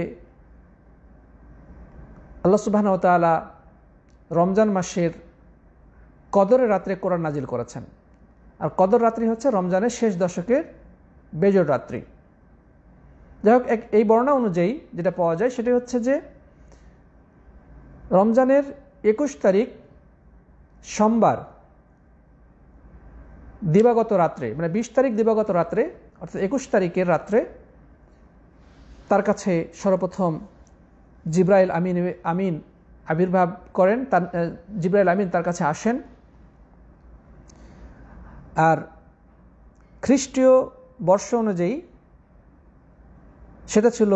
আল্লাহ সুবহানাহু ওয়া তাআলা রমজান মাসের কদরের রাত্রে কোরআন নাজিল করেছেন, আর কদর রাত্রি হচ্ছে রমজানের শেষ দশকের বেজোড় রাত্রি। যাই হোক, এই বর্ণনা অনুযায়ী যেটা পাওয়া যায় সেটা হচ্ছে যে রমজানের 21 তারিখ সোমবার দিবাগত রাত্রে, মানে 20 তারিখ দিবাগত রাত্রে অর্থাৎ 21 তারিখের রাত্রে তার কাছে সর্বপ্রথম জিবরাইল আমিন আবির্ভাব করেন। জিবরাইল আমিন তার কাছে আসেন। আর খ্রিস্টীয় বর্ষ অনুযায়ী সেটা ছিল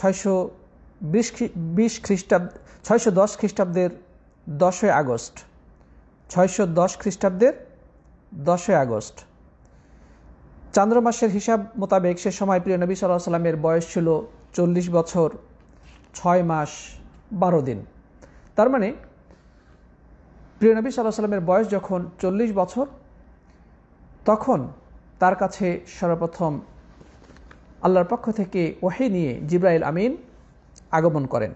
610 খ্রিস্টাব্দের 10ই আগস্ট, 610 খ্রিস্টাব্দের 10ই আগস্ট। চান্দ্র মাসের হিসাব মোতাবেক সে সময় প্রিয় নবী সাল্লাল্লাহু আলাইহি সাল্লামের বয়স ছিল 40 বছর 6 মাস 12 দিন। তার মানে প্রিয় নবী সাল্লাল্লাহু আলাইহি সাল্লামের বয়স যখন 40 বছর, তখন তার কাছে সর্বপ্রথম আল্লাহর পক্ষ থেকে ওহী নিয়ে জিবরাইল আমিন আগমন করেন।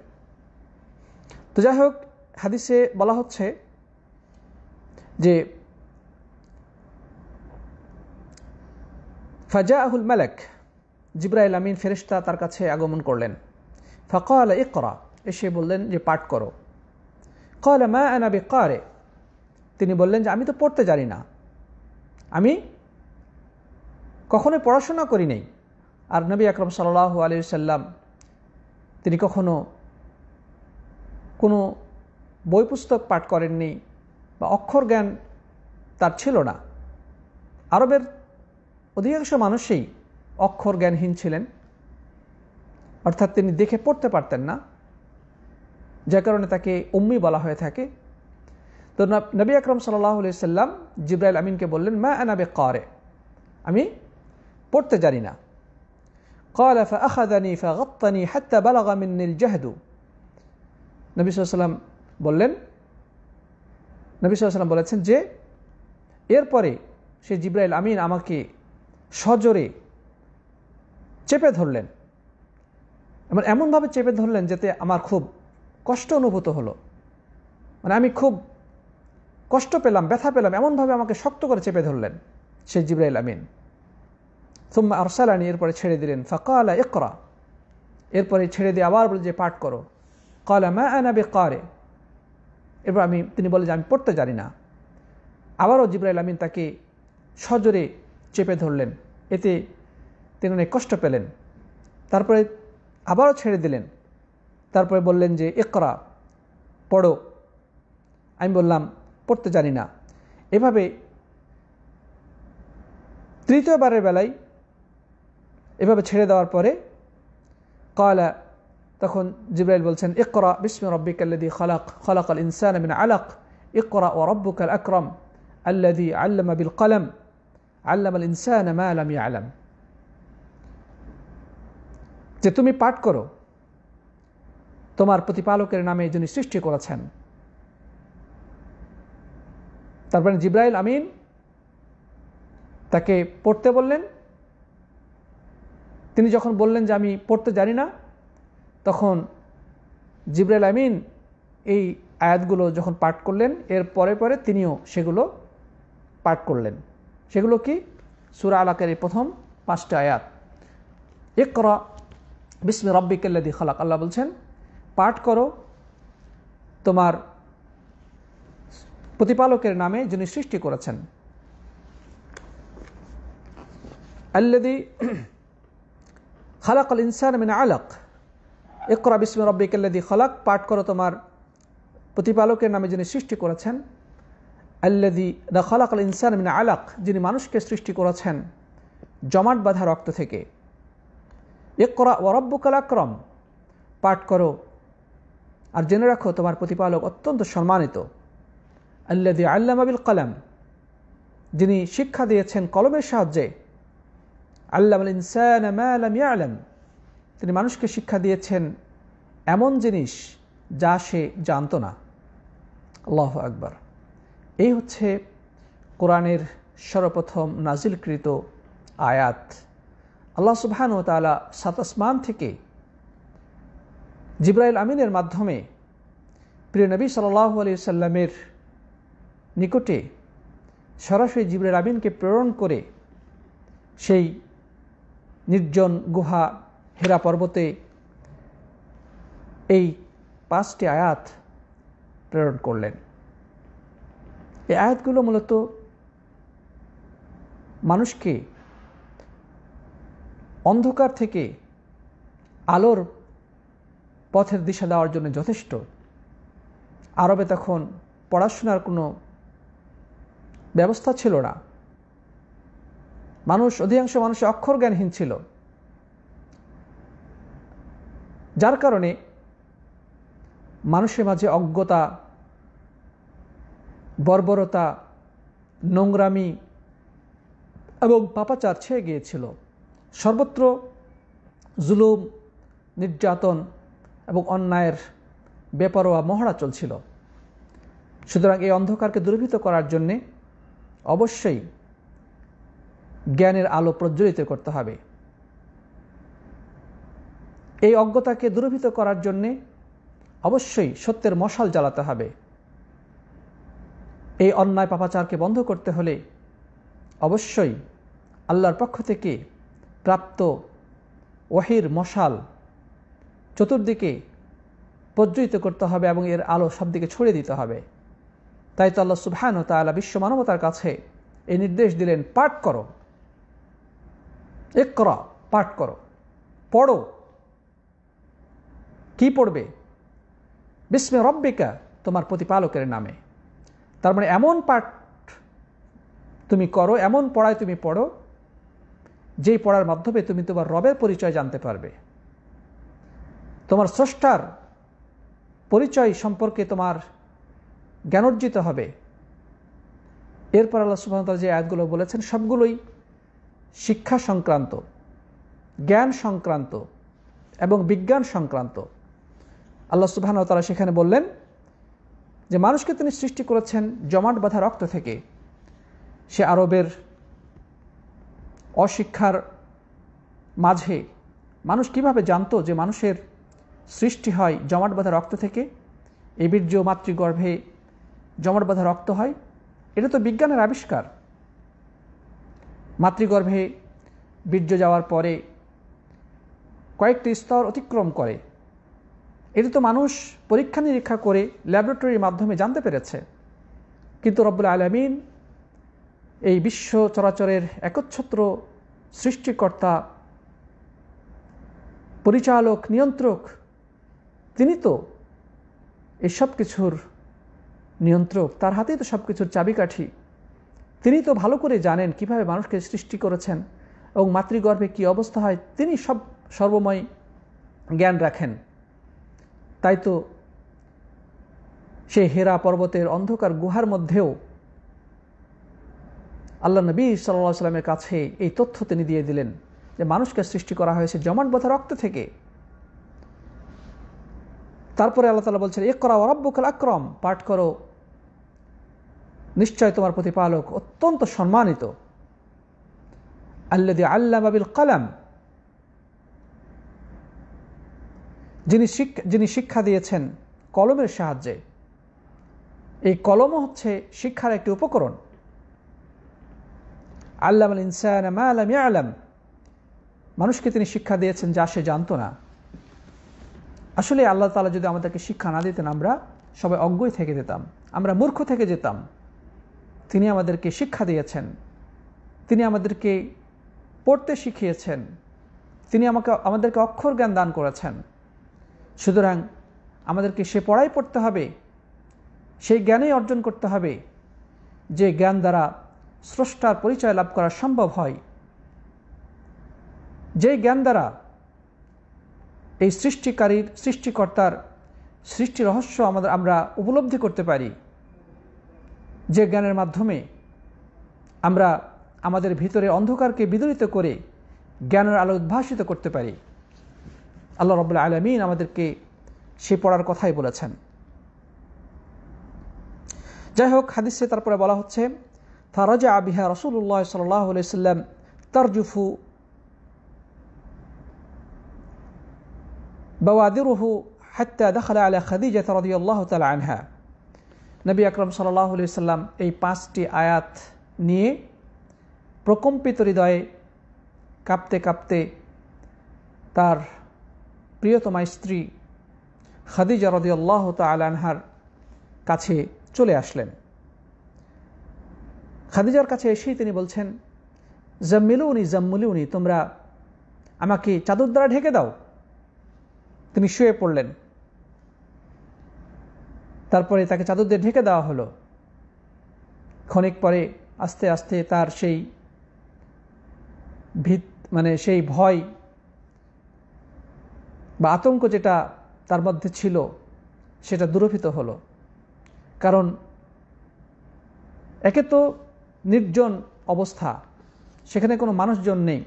তো যাই হোক, হাদিসে বলা হচ্ছে যে ফাজাআহুল মালাক, জিবরাইল আমিন ফেরেশতা তার কাছে আগমন করলেন। ফাকালা ইকরা, এসে বললেন যে পাঠ করো। ক্বালা মা আনা বিকারি, তিনি বললেন যে আমি তো পড়তে জানি না, আমি কখনো পড়াশোনা করি নাই। আর নবী আকরাম সাল্লাল্লাহু আলাইহি ওয়াসাল্লাম তিনি কখনো কোনো বই পুস্তক পাঠ করেননি বা অক্ষর জ্ঞান তার ছিল না। আরবের অধিকাংশ মানুষই অক্ষর জ্ঞানহীন ছিলেন, অর্থাৎ তিনি দেখে পড়তে পারতেন না, যার কারণে তাকে উম্মি বলা হয়ে থাকে। তো নবী আকরাম সাল্লাল্লাহু আলাইহি ওয়াসাল্লাম জিবরাইল আমিনকে বললেন মা আনা বিকারি, আমি পড়তে জানি না। قال فأخذني فغطني حتى بلغ مني الجهد নবী সাল্লাল্লাহু আলাইহি ওয়াসাল্লাম বললেন, নবী সাল্লাল্লাহু আলাইহি ওয়াসাল্লাম বলেছেন যে এরপরে সে জিবরাইল আমিন আমাকে সজোরে চেপে ধরলেন, এমনভাবে চেপে ধরলেন যাতে আমার খুব কষ্ট অনুভূত হলো, মানে আমি খুব কষ্ট পেলাম, ব্যথা পেলাম, এমনভাবে আমাকে শক্ত করে চেপে ধরলেন সে জিবরাইল আমিন। সুম্মা আরসালানি, এরপরে ছেড়ে দিলেন। ফাকালা ইকরা, এরপরে ছেড়ে দিয়ে আবার বলে যে পাঠ করো। ক্বালা মা আনা বিকারি, এরপর তিনি বলে যে আমি পড়তে জানি না। আবারও জিবরাইল আমিন তাকে সজোরে চেপে ধরলেন, এতে তিনি অনেক কষ্ট পেলেন। তারপরে আবারও ছেড়ে দিলেন, তারপরে বললেন যে ইকরা, পড়ো। আমি বললাম পড়তে জানি না। এভাবে তৃতীয়বারের বেলায় এভাবে ছেড়ে দেওয়ার পরে ক্বালা, তখন জিবরাইল বলছেন ইকরা বিসমি রাব্বিকাল্লাযী খালাক খালাকাল ইনসানা মিন আলাক ইকরা ওয়া রাব্বুকাল আকরাম আল্লাযী আল্লামা বিল কলম আল্লামাল ইনসানা মা লাম ইয়ালাম, যে তুমি পাঠ করো তোমার প্রতিপালকের নামে যিনি সৃষ্টি করেছেন। তারপরে জিবরাইল আমিন তাকে পড়তে বললেন। তিনি যখন বললেন যে আমি পড়তে জানি না, তখন জিবরাইল আমিন এই আয়াতগুলো যখন পাঠ করলেন, এর পরে পরে তিনিও সেগুলো পাঠ করলেন। সেগুলো কি? সূরা আলাকের এই প্রথম 5টা আয়াত। ইকরা বিসমি রাব্বিকাল্লাযী খালাক, আল্লাহ বলছেন পাঠ করো তোমার প্রতিপালকের নামে যিনি সৃষ্টি করেছেন। আল্লাযী খালাকাল ইনসানা মিন আলাক ইকরা বিসমি রাব্বিকাল্লাযী খালাক, পাঠ করো তোমার প্রতিপালকের নামে যিনি সৃষ্টি করেছেন। আল্লাযী খালাকাল ইনসানা মিন আলাক, যিনি মানুষকে সৃষ্টি করেছেন জমাট বাঁধা রক্ত থেকে। ইকরা ওয়া রাব্বুকাল আকরাম, পাঠ করো আর জেনে রাখো তোমার প্রতিপালক অত্যন্ত সম্মানিত। আল্লাযী আল্লামা বিল কলম, যিনি শিক্ষা দিয়েছেন কলমের সাহায্যে। আল্লামাল ইনসানা মা লাম ইয়ালাম, তিনি মানুষকে শিক্ষা দিয়েছেন এমন জিনিস যা সে জানত না। আল্লাহু আকবার। এই হচ্ছে কোরআনের সর্বপ্রথম নাজিলকৃত আয়াত। আল্লাহ সুবহানাহু ওয়া তাআলা সাত আসমান থেকে জিবরাইল আমিনের মাধ্যমে প্রিয় নবী সাল্লাল্লাহু আলাইহি ওয়াসাল্লামের নিকটে সরাসরি জিবরাইল আমিনকে প্রেরণ করে সেই নির্জন গুহা হেরা পর্বতে এই 5টি আয়াত প্রেরণ করলেন। এই আয়াতগুলো মূলত মানুষকে অন্ধকার থেকে আলোর পথের দিশা দেওয়ার জন্য যথেষ্ট। আরবে তখন পড়াশোনার কোনো ব্যবস্থা ছিল না, অধিকাংশ মানুষ অক্ষর জ্ঞানহীন ছিল, যার কারণে মানুষের মাঝে অজ্ঞতা, বর্বরতা, নোংরামি এবং পাপাচার ছেয়ে গিয়েছিল। সর্বত্র জুলুম, নির্যাতন এবং অন্যায়ের বেপরোয়া মহড়া চলছিল। সুতরাং এই অন্ধকারকে দূরীভূত করার জন্যে অবশ্যই জ্ঞানের আলো প্রজ্বলিত করতে হবে। এই অজ্ঞতাকে দূরীভূত করার জন্যে অবশ্যই সত্যের মশাল জ্বালাতে হবে। এই অন্যায় পাপাচারকে বন্ধ করতে হলে অবশ্যই আল্লাহর পক্ষ থেকে প্রাপ্ত ওহীর মশাল চতুর্দিকে প্রজ্বলিত করতে হবে এবং এর আলো সবদিকে ছড়িয়ে দিতে হবে। তাই তো আল্লাহ সুবহানাহু ওয়া তাআলা বিশ্ব মানবতার কাছে এই নির্দেশ দিলেন, পাঠ করো, ইকরা, পাঠ করো, পড়ো। কি পড়বে? বিসমি রাব্বিকা, তোমার প্রতিপালকের নামে। তার মানে এমন পাঠ তুমি করো, এমন পড়ায় তুমি পড়ো, যেই পড়ার মাধ্যমে তুমি তোমার রবের পরিচয় জানতে পারবে, তোমার স্রষ্টার পরিচয় সম্পর্কে তোমার জ্ঞান অর্জিত হবে। এরপর আল্লাহ সুবহানাহু ওয়া তাআলা যে আয়াতগুলো বলেছেন সবগুলোই শিক্ষা সংক্রান্ত। জ্ঞান সংক্রান্ত এবং বিজ্ঞান সংক্রান্ত। আল্লাহ সুবহানাহু ওয়া তাআলা সেখানে বললেন যে মানুষকে তিনি সৃষ্টি করেছেন জমাট বাঁধা রক্ত থেকে। সে আরবের অশিক্ষার মাঝে মানুষ কিভাবে জানতো যে মানুষের সৃষ্টি হয় জমাট বাঁধা রক্ত থেকে, এই বীর্য মাতৃগর্ভে জমাট বাঁধা রক্ত হয়? এটা তো বিজ্ঞানের আবিষ্কার। মাতৃগর্ভে বীর্য যাওয়ার পরে কয়েকটি স্তর অতিক্রম করে, এটা তো মানুষ পরীক্ষা নিরীক্ষা করে ল্যাবরেটরির মাধ্যমে জানতে পেরেছে। কিন্তু রব্বুল আলামিন, এই বিশ্ব চরাচরের একচ্ছত্র সৃষ্টিকর্তা, পরিচালক, নিয়ন্ত্রক, তিনি তো এই সব কিছুর নিয়ন্ত্রক, তার হাতেই তো সব কিছুর চাবিকাঠি। তিনি তো ভালো করে জানেন কিভাবে মানুষকে সৃষ্টি করেছেন এবং মাতৃগর্ভে কী অবস্থা হয়, তিনি সর্বময় জ্ঞান রাখেন। তাই তো সেই হেরা পর্বতের অন্ধকার গুহার মধ্যেও আল্লাহ নবী সাল্লাল্লাহু আলাইহি ওয়াসাল্লামের কাছে এই তথ্য তিনি দিয়ে দিলেন যে মানুষকে সৃষ্টি করা হয়েছে জমাট বাঁধা রক্ত থেকে। তারপরে আল্লাহ তাআলা বলছেন, ইকরা ওয়া রাব্বুকাল আকরাম, পাঠ করো, নিশ্চয় তোমার প্রতিপালক অত্যন্ত সম্মানিত। আল্লাযী আল্লামা বিল কলম, যিনি শিক্ষা দিয়েছেন কলমের সাহায্যে। এই কলমও হচ্ছে শিক্ষার একটি উপকরণ। আল্লামাল ইনসানা মা লাম ইয়ালাম, মানুষকে তিনি শিক্ষা দিয়েছেন যা সে জানতো না। আসলে আল্লাহ তাআলা যদি আমাদেরকে শিক্ষা না দিতেন, আমরা সবাই অজ্ঞই থেকে যেতাম, আমরা মূর্খ থেকে যেতাম। তিনি আমাদেরকে শিক্ষা দিয়েছেন, তিনি আমাদেরকে পড়তে শিখিয়েছেন, তিনি আমাদেরকে অক্ষর জ্ঞান দান করেছেন। সুতরাং আমাদেরকে সে পড়াই পড়তে হবে, সেই জ্ঞানেই অর্জন করতে হবে যে জ্ঞান দ্বারা স্রষ্টার পরিচয় লাভ করা সম্ভব হয়, যে জ্ঞান দ্বারা এই সৃষ্টিকর্তার সৃষ্টি রহস্য আমরা উপলব্ধি করতে পারি, যে জ্ঞানের মাধ্যমে আমরা আমাদের ভিতরে অন্ধকারকে বিদূরিত করে জ্ঞানের আলো উদ্ভাসিত করতে পারি। আল্লাহ রাব্বুল আলামিন আমাদেরকে সে পড়ার কথাই বলেছেন। যাই হোক, হাদিসে তারপরে বলা হচ্ছে, ফারাজা বিহা রাসূলুল্লাহ সাল্লাল্লাহু আলাইহি ওয়াসাল্লাম তারজুফু বাওয়াদিরুহু হাত্তা দাখালা আলা খাদিজা রাদিয়াল্লাহু তাআলা আনহা। নবী আকরাম সাল্লাল্লাহু আলাইহি ওয়াসাল্লাম এই 5টি আয়াত নিয়ে প্রকম্পিত হৃদয়ে কাঁপতে কাঁপতে তার প্রিয়তমা স্ত্রী খাদিজা রাদিয়াল্লাহু তাআলা আনহার কাছে চলে আসলেন। খাদিজার কাছে এসেই তিনি বলছেন, জাম্মিলুনি জাম্মিলুনি, তোমরা আমাকে চাদর দ্বারা ঢেকে দাও। তিনি শুয়ে পড়লেন, তারপরে তাকে চাদর দিয়ে ঢেকে দেওয়া হলো। ক্ষণিক পরে আস্তে আস্তে তার সেই সেই ভয় বা আতঙ্ক যেটা তার মধ্যে ছিল সেটা দূরীভূত হলো। কারণ একে তো নির্জন অবস্থা, সেখানে কোনো মানুষজন নেই,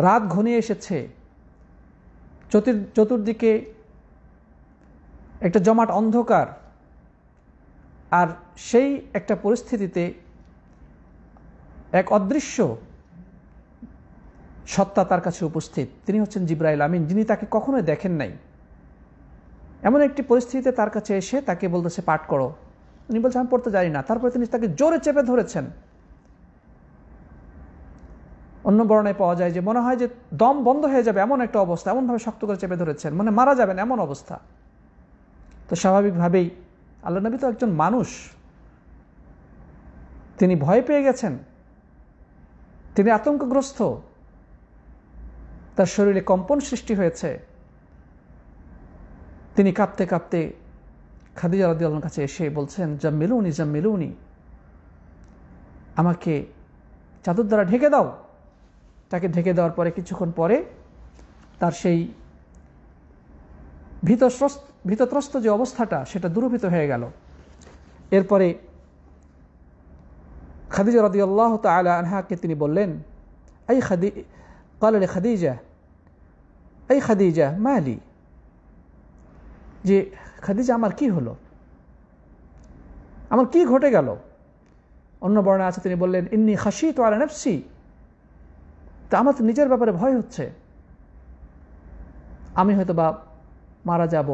রাত ঘনিয়ে এসেছে, চতুর্দিকে একটা জমাট অন্ধকার, আর সেই একটা পরিস্থিতিতে এক অদৃশ্য সত্তা তার কাছে উপস্থিত। তিনি হচ্ছেন জিবরাইল আমিন, যিনি তাকে কখনোই দেখেন নাই। এমন একটি পরিস্থিতিতে তার কাছে এসে তাকে বলতেছে, পাঠ করো। উনি বলছেন, আমি পড়তে জানি না। তারপরে তিনি তাকে জোরে চেপে ধরেছেন। অন্য বর্ণায় পাওয়া যায় যে মনে হয় যে দম বন্ধ হয়ে যাবে এমন একটা অবস্থা, এমনভাবে শক্ত করে চেপে ধরেছেন, মানে মারা যাবেন এমন অবস্থা। তো স্বাভাবিকভাবেই আল্লাহ নবী তো একজন মানুষ, তিনি ভয় পেয়ে গেছেন, তিনি আতঙ্কগ্রস্ত, তার শরীরে কম্পন সৃষ্টি হয়েছে। তিনি কাঁপতে কাঁপতে খাদিজা রাদিয়াল্লাহু আনহার কাছে এসে বলছেন, জাম্মিলুনি জাম্মিলুনি, আমাকে চাদর দ্বারা ঢেকে দাও। তাকে ঢেকে দেওয়ার পরে কিছুক্ষণ পরে তার সেই ভীতত্রস্ত যে অবস্থাটা সেটা দূরীভূত হয়ে গেল। এরপরে খাদিজা রাদিয়াল্লাহু তাআলা আনহাকে তিনি বললেন, قال لخديجة أي خديجة ما لي, যে খাদিজা আমার কি হলো, আমার কি ঘটে গেল? অন্য বর্ণনা আছে তিনি বললেন ইন্নী খাশিতু আলা নাফসি, তা আমার তো নিজের ব্যাপারে ভয় হচ্ছে, আমি হয়তোবা মারা যাব,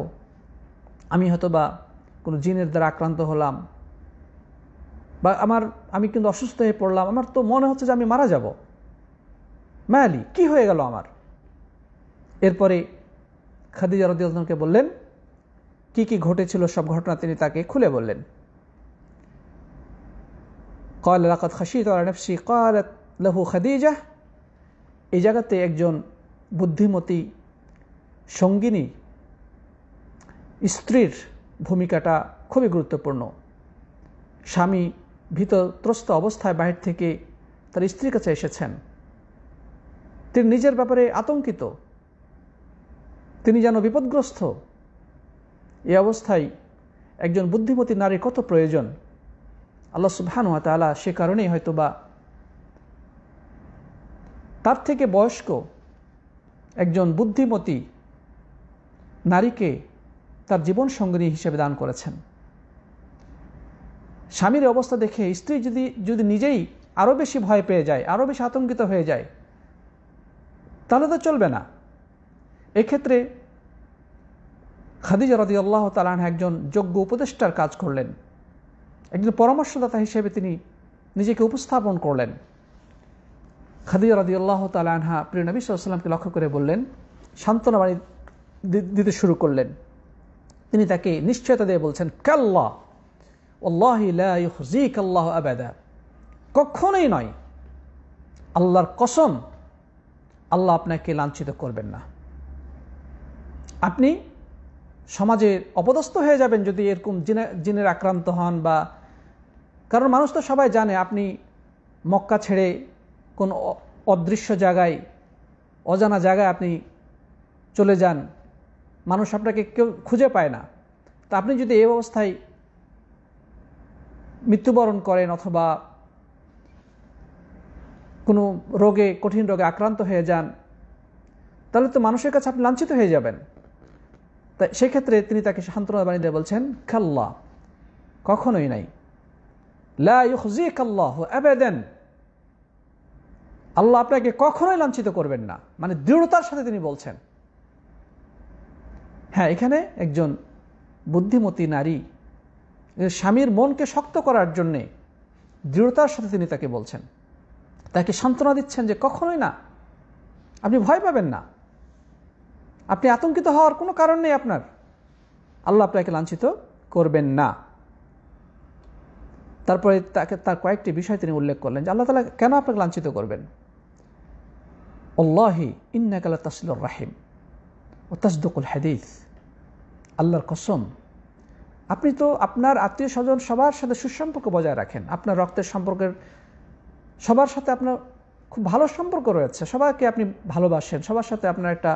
আমি হয়তোবা কোনো জিনের দ্বারা আক্রান্ত হলাম, বা আমি কিন্তু অসুস্থ হয়ে পড়লাম, আমার তো মনে হচ্ছে যে আমি মারা যাব। মালি, কি হয়ে গেল আমার? এরপরে খাদিজা রাদিয়াল্লাহু আনহাকে বললেন কি কি ঘটেছিল, সব ঘটনা তিনি তাকে খুলে বললেন। قال لقد خشيت على نفسي قالت له خديجة, এই জায়গাতে একজন বুদ্ধিমতী সঙ্গিনী স্ত্রীর ভূমিকাটা খুবই গুরুত্বপূর্ণ। স্বামী ভীতত্রস্ত অবস্থায় বাহির থেকে তার স্ত্রীর কাছে এসেছেন, তিনি নিজের ব্যাপারে আতঙ্কিত, তিনি যেন বিপদগ্রস্ত। এই অবস্থায় একজন বুদ্ধিমতী নারীর কত প্রয়োজন। আল্লাহ সুবহানাহু ওয়া তাআলা সে কারণেই হয়তোবা তার থেকে বয়স্ক একজন বুদ্ধিমতী নারীকে তার জীবন সঙ্গিনী হিসেবে দান করেছেন। স্বামীর অবস্থা দেখে স্ত্রী যদি নিজেই আরও বেশি ভয় পেয়ে যায়, আরও বেশি আতঙ্কিত হয়ে যায়, তাহলে তো চলবে না। এক্ষেত্রে খাদিজা রাদিয়াল্লাহু তাআলা আনহা একজন যোগ্য উপদেষ্টার কাজ করলেন, একজন পরামর্শদাতা হিসেবে তিনি নিজেকে উপস্থাপন করলেন। খাদিজা রাদিয়াল্লাহু তাআলা আনহা প্রিয় নবী সাল্লাল্লাহু আলাইহি ওয়াসাল্লামকে লক্ষ্য করে বললেন, সান্ত্বনা বাণী দিতে শুরু করলেন। তিনি তাকে নিশ্চয়তা দিয়ে বলছেন, কাল্লা ওয়াল্লাহি লা ইউখজিকাল্লাহু আবাদা, কখনোই নয়, আল্লাহর কসম, আল্লাহ আপনাকে লাঞ্ছিত করবেন না। আপনি সমাজে অপদস্থ হয়ে যাবেন যদি এরকম জিনের আক্রান্ত হন, বা কারণ মানুষ তো সবাই জানে আপনি মক্কা ছেড়ে কোন অদৃশ্য জায়গায়, অজানা জায়গায় আপনি চলে যান, মানুষ আপনাকে কেউ খুঁজে পায় না। তা আপনি যদি এই অবস্থায় মৃত্যুবরণ করেন অথবা কোনো রোগে, কঠিন রোগে আক্রান্ত হয়ে যান, তাহলে তো মানুষের কাছে আপনি লাঞ্ছিত হয়ে যাবেন। তাই সেক্ষেত্রে তিনি তাকে সান্ত্বনা বাণী দিয়ে বলছেন, কাল্লা, কখনোই নাই, লা ইউখজিকাল্লাহু আবাদান, আল্লাহ আপনাকে কখনোই লাঞ্ছিত করবেন না, মানে দৃঢ়তার সাথে তিনি বলছেন। হ্যাঁ, এখানে একজন বুদ্ধিমতী নারী স্বামীর মনকে শক্ত করার জন্যে দৃঢ়তার সাথে তিনি তাকে বলছেন, তাকে সান্ত্বনা দিচ্ছেন যে কখনোই না, আপনি ভয় পাবেন না, আপনি আতঙ্কিত হওয়ার কোনো কারণ নেই আপনার, আল্লাহ আপনাকে লাঞ্ছিত করবেন না। তারপরে তার কয়েকটি বিষয় তিনি উল্লেখ করলেন যে আল্লাহ তাআলা কেন আপনাকে লাঞ্ছিত করবেন। আল্লাহি ইন্নাকা লাতাসিলুর রাহিম ওয়া তাসদুকুল হাদিস, আল্লাহর কসম, আপনি তো আপনার আত্মীয় স্বজন সবার সাথে সুসম্পর্ক বজায় রাখেন, আপনার রক্তের সম্পর্কের সবার সাথে আপনার খুব ভালো সম্পর্ক রয়েছে, সবাইকে আপনি ভালোবাসেন, সবার সাথে আপনার একটা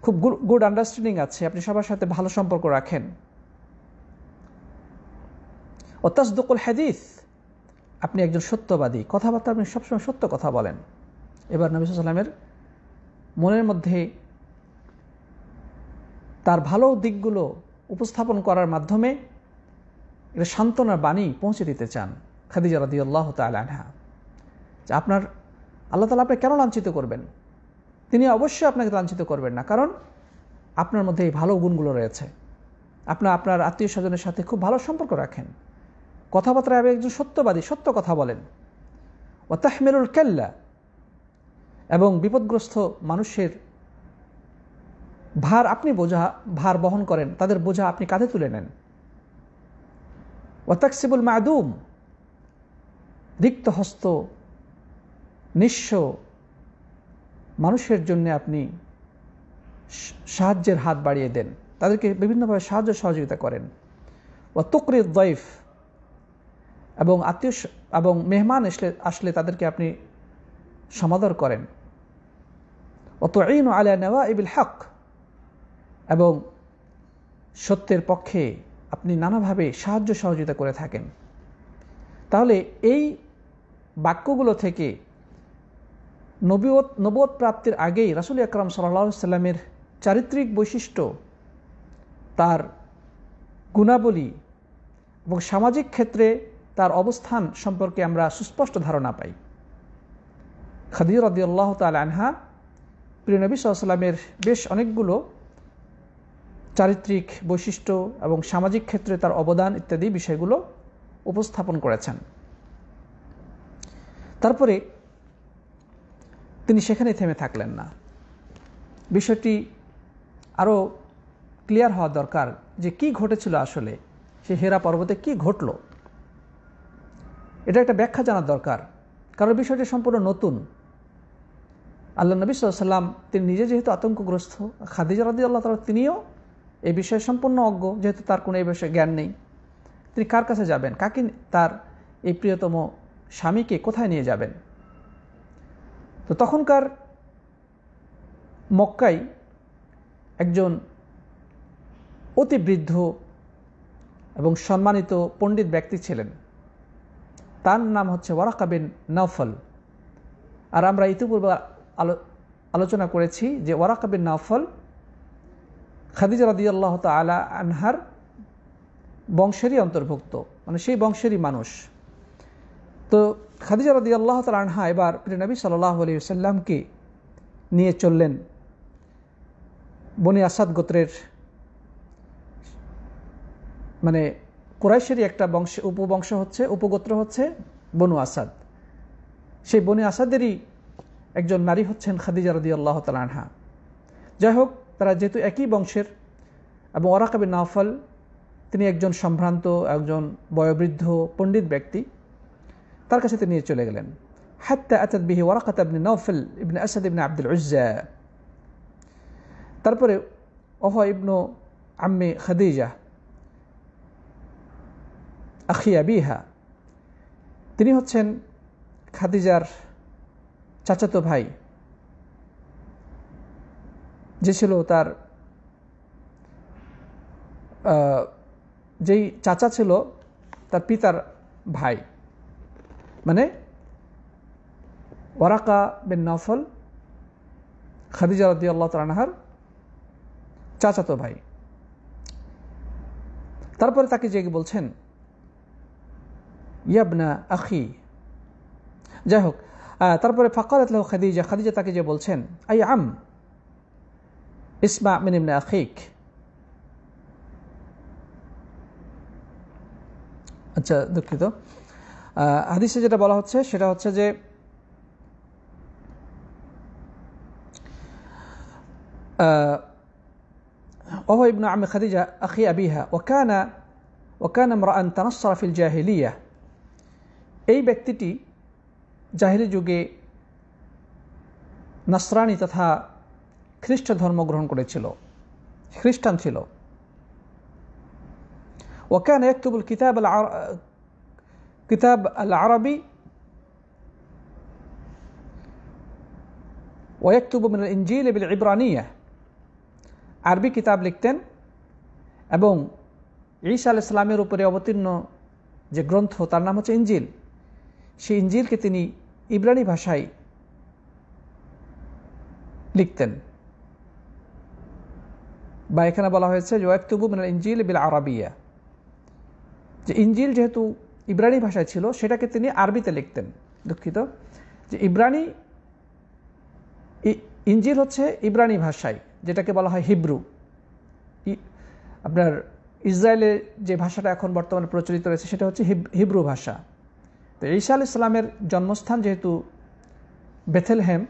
খুব গুড আন্ডারস্ট্যান্ডিং আছে, আপনি সবার সাথে ভালো সম্পর্ক রাখেন। ও তাসদুকুল হাদিস, আপনি একজন সত্যবাদী, কথাবার্তা আপনি সবসময় সত্য কথা বলেন। এবার নবী সাল্লাল্লাহু আলাইহি ওয়াসাল্লামের মনের মধ্যে তার ভালো দিকগুলো উপস্থাপন করার মাধ্যমে এটা সান্ত্বনার বাণী পৌঁছে দিতে চান খাদিজা রাদিয়াল্লাহু তাআলা আনহা, যে আপনার আল্লাহ তাআলা আপনাকে কেন লাঞ্ছিত করবেন, তিনি অবশ্যই আপনাকে লাঞ্ছিত করবেন না, কারণ আপনার মধ্যে এই ভালো গুণগুলো রয়েছে, আপনার আত্মীয় স্বজনের সাথে খুব ভালো সম্পর্ক রাখেন, কথাবার্তায় একজন সত্যবাদী, সত্য কথা বলেন। ওয়া তাহমিলুল কাল্লা, এবং বিপদগ্রস্ত মানুষের ভার বহন করেন, তাদের বোঝা আপনি কাঁধে তুলে নেন। ওয়া তাকসিবুল মাদুম, রিক্ত হস্ত নিঃস্ব মানুষের জন্য আপনি সাহায্যের হাত বাড়িয়ে দেন, তাদেরকে বিভিন্নভাবে সাহায্য সহযোগিতা করেন। ওয়া তুকরি দাইফ, এবং মেহমান আসলে তাদেরকে আপনি সমাদর করেন। ওয়া তুঈনু আলা নাওয়াইবিল হক, এবং সত্যের পক্ষে আপনি নানাভাবে সাহায্য সহযোগিতা করে থাকেন। তাহলে এই বাক্যগুলো থেকে নবুয়ত প্রাপ্তির আগেই রাসূল আকরাম সাল্লাল্লাহু আলাইহি সাল্লামের চারিত্রিক বৈশিষ্ট্য, তার গুণাবলী এবং সামাজিক ক্ষেত্রে তার অবস্থান সম্পর্কে আমরা সুস্পষ্ট ধারণা পাই। খাদিজা রাদিয়াল্লাহু তাআলা আনহা প্রিয় নবী সাল্লাল্লাহু আলাইহি সাল্লামের বেশ অনেকগুলো চারিত্রিক বৈশিষ্ট্য এবং সামাজিক ক্ষেত্রে তার অবদান ইত্যাদি বিষয়গুলো উপস্থাপন করেছেন। তারপরে তিনি সেখানে থেমে থাকলেন না। বিষয়টি আরও ক্লিয়ার হওয়া দরকার যে কি ঘটেছিল, আসলে সে হেরা পর্বতে কি ঘটল, এটা একটা ব্যাখ্যা জানার দরকার। কারণ বিষয়টি সম্পূর্ণ নতুন। আল্লাহ নবী সাল্লাল্লাহু আলাইহি ওয়াসাল্লাম তিনি নিজে যেহেতু আতঙ্কগ্রস্ত, খাদিজা রাদিয়াল্লাহু তাআলা তিনিও এই বিষয়ে সম্পূর্ণ অজ্ঞ, যেহেতু তার কোনো এই বিষয়ে জ্ঞান নেই। তিনি কার কাছে যাবেন, কাকে, তার এই প্রিয়তম স্বামীকে কোথায় নিয়ে যাবেন? তো তখনকার মক্কায় একজন অতি বৃদ্ধ এবং সম্মানিত পণ্ডিত ব্যক্তি ছিলেন, তার নাম হচ্ছে ওয়ারাকা বিন নওফল। আর আমরা ইতিপূর্বে আলোচনা করেছি যে ওয়ারাকা বিন নওফল খাদিজা রাদিয়াল্লাহু তাআলা আনহার বংশেরই অন্তর্ভুক্ত, মানে সেই বংশেরই মানুষ। তো খাদিজা রাদিয়াল্লাহু তাআলা আনহা এবার প্রিয় নবী সাল্লাল্লাহু আলাইহি ওয়াসাল্লামকে নিয়ে চললেন বনি আসাদ গোত্রের, মানে কুরাইশেরই একটা উপবংশ হচ্ছে, উপগোত্র হচ্ছে বনু আসাদ। সেই বনি আসাদেরই একজন নারী হচ্ছেন খাদিজা রাদিয়াল্লাহু তাআলা আনহা। যাই হোক, তারা যেহেতু একই বংশের এবং ওয়ারাকা বিন নওফল তিনি একজন সম্ভ্রান্ত, একজন বয়োবৃদ্ধ পণ্ডিত ব্যক্তি, তার কাছে তিনি নিয়ে চলে গেলেন। হাত্তা আতাত বিহি ওয়ারাকা ইবনে নওফল ইবনে আসাদ ইবনে আব্দুল উজ্জা। তারপরে ওহা ইবনু আম্মি খাদিজা আখি আবিহা, তিনি হচ্ছেন খাদিজার চাচাতো ভাই, যে ছিল তার যেই চাচা ছিল তার পিতার ভাই, মানে ওয়ারাকা বিন নওফল খাদিজা রাদিয়াল্লাহু তাআলা আনহার চাচাতো ভাই। তারপরে তাকে যে বলছেন ইয়াবনা আখি। যাই হোক, তারপরে ফাকালাত লাহু খাদিজা, খাদিজা তাকে যে বলছেন আই আম ইসমা মিন ইবনে আখিক। আচ্ছা, দুঃখিত, হাদিসে যেটা বলা হচ্ছে সেটা হচ্ছে যে وهو ابن عم خديجة أخي أبيها وكان امرأ تنصر في الجاهلية। এই ব্যক্তিটি জাহিলি যুগে নাসরানি তথা খ্রিস্ট ধর্ম গ্রহণ করেছিল, খ্রিস্টান ছিল। وكان يكتب كتاب العربي ويكتب من الإنجيل بالعبرانية। আরবি কিতাব লিখতেন এবং ঈসা আলাইহিস সালামের উপরে অবতীর্ণ যে গ্রন্থ তার নাম হচ্ছে ইনজিল, সেই ইনজিলকে তিনি ইব্রানি ভাষায় লিখতেন। বা এখানে বলা হয়েছে যে ওয়াকতুবু মিনাল ইনজিল বিল আরাবিয়া, যে ইনজিল যেহেতু ইব্রানি ভাষায় ছিল সেটাকে তিনি আরবিতে লিখতেন। দুঃখিত, যে ইনজিল হচ্ছে ইব্রানি ভাষায়, যেটাকে বলা হয় হিব্রু। আপনার ইসরায়েলের যে ভাষাটা এখন বর্তমানে প্রচলিত রয়েছে সেটা হচ্ছে হিব্রু ভাষা। তো ঈসা আলাইহিস সালামের জন্মস্থান যেহেতু বেথেলহেম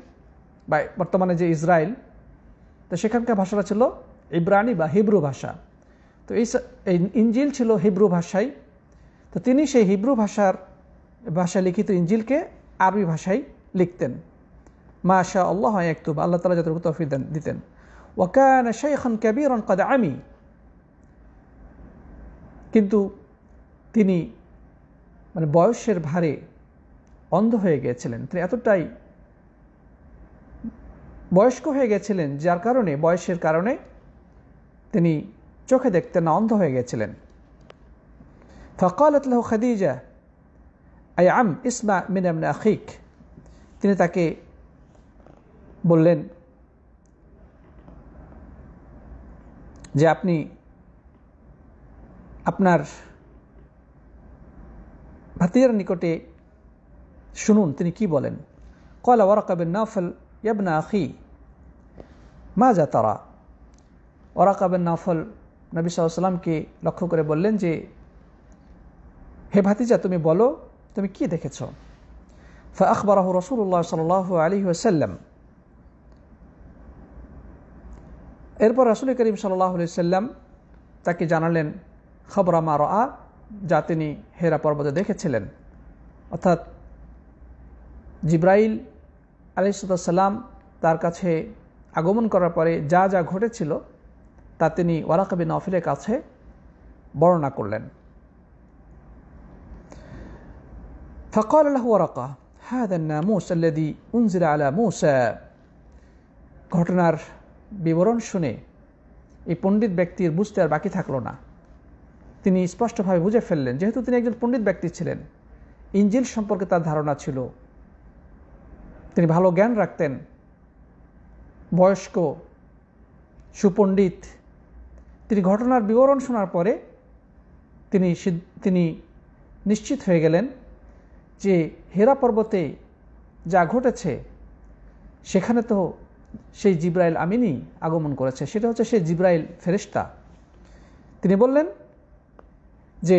বা বর্তমানে যে ইসরায়েল, তো সেখানকার ভাষাটা ছিল ইব্রানি বা হিব্রু ভাষা। তো এই ইনজিল ছিল হিব্রু ভাষায়, তো তিনি সেই হিব্রু ভাষায় লিখিত ইনজিলকে আরবি ভাষায় লিখতেন। মাশা আল্লাহ ইয়াকতুব, আল্লাহ তাআলা যতটুকু তৌফিক দিতেন। ওয়াকানা শাইখান কাবীরান ক্বাদ আমি, কিন্তু তিনি মানে বয়সের ভারে অন্ধ হয়ে গিয়েছিলেন। তিনি এতটাই বয়স্ক হয়ে গেছিলেন যার কারণে, বয়সের কারণে তিনি চোখে দেখতেন না, অন্ধ হয়ে গেছিলেন। ফাকালাত লাহু খাদিজা আই আম ইসমা মিন ইবনে আখিক, তিনি তাকে বললেন যে আপনি আপনার ভাতিজার নিকটে শুনুন তিনি কি বলেন। ক্বালা ওয়ারাকা বিন নাওফাল ইয়া ইবনা আখি মাযা তারা। ওয়ারাকা বিন নাওফাল নবী সাল্লাল্লাহু আলাইহি ওয়াসাল্লামকে লক্ষ্য করে বললেন যে হে ভাতিজা তুমি বলো তুমি কি দেখেছো। ফাআখবারাহু রাসূলুল্লাহ সাল্লাল্লাহু আলাইহি ওয়াসাল্লাম। এরপর রাসূল করিম সাল্লাল্লাহু আলাইহি ওয়াসাল্লাম তাকে জানালেন খবরা মা রাআ, যা তিনি হেরা পর্বতে দেখেছিলেন। অর্থাৎ জিবরাইল আলাইহিস সালাম তার কাছে আগমন করার পরে যা যা ঘটেছিল তা তিনি ওয়ারাকা বিন নাওফালের কাছে বর্ণনা করলেন। فقال له ورقة هذا الناموس الذي أنزل على موسى। ঘটনার বিবরণ শুনে এই পণ্ডিত ব্যক্তির বুঝতে আর বাকি থাকলো না। তিনি স্পষ্টভাবে বুঝে ফেললেন, যেহেতু তিনি একজন পণ্ডিত ব্যক্তি ছিলেন, ইনজিল সম্পর্কে তার ধারণা ছিল, তিনি ভালো জ্ঞান রাখতেন, বয়স্ক সুপণ্ডিত। তিনি ঘটনার বিবরণ শোনার পরে তিনি নিশ্চিত হয়ে গেলেন যে হেরা পর্বতে যা ঘটেছে সেখানে তো সেই জিবরাইল আমিনই আগমন করেছে, সেটা হচ্ছে সেই জিবরাইল ফেরেশতা। তিনি বললেন যে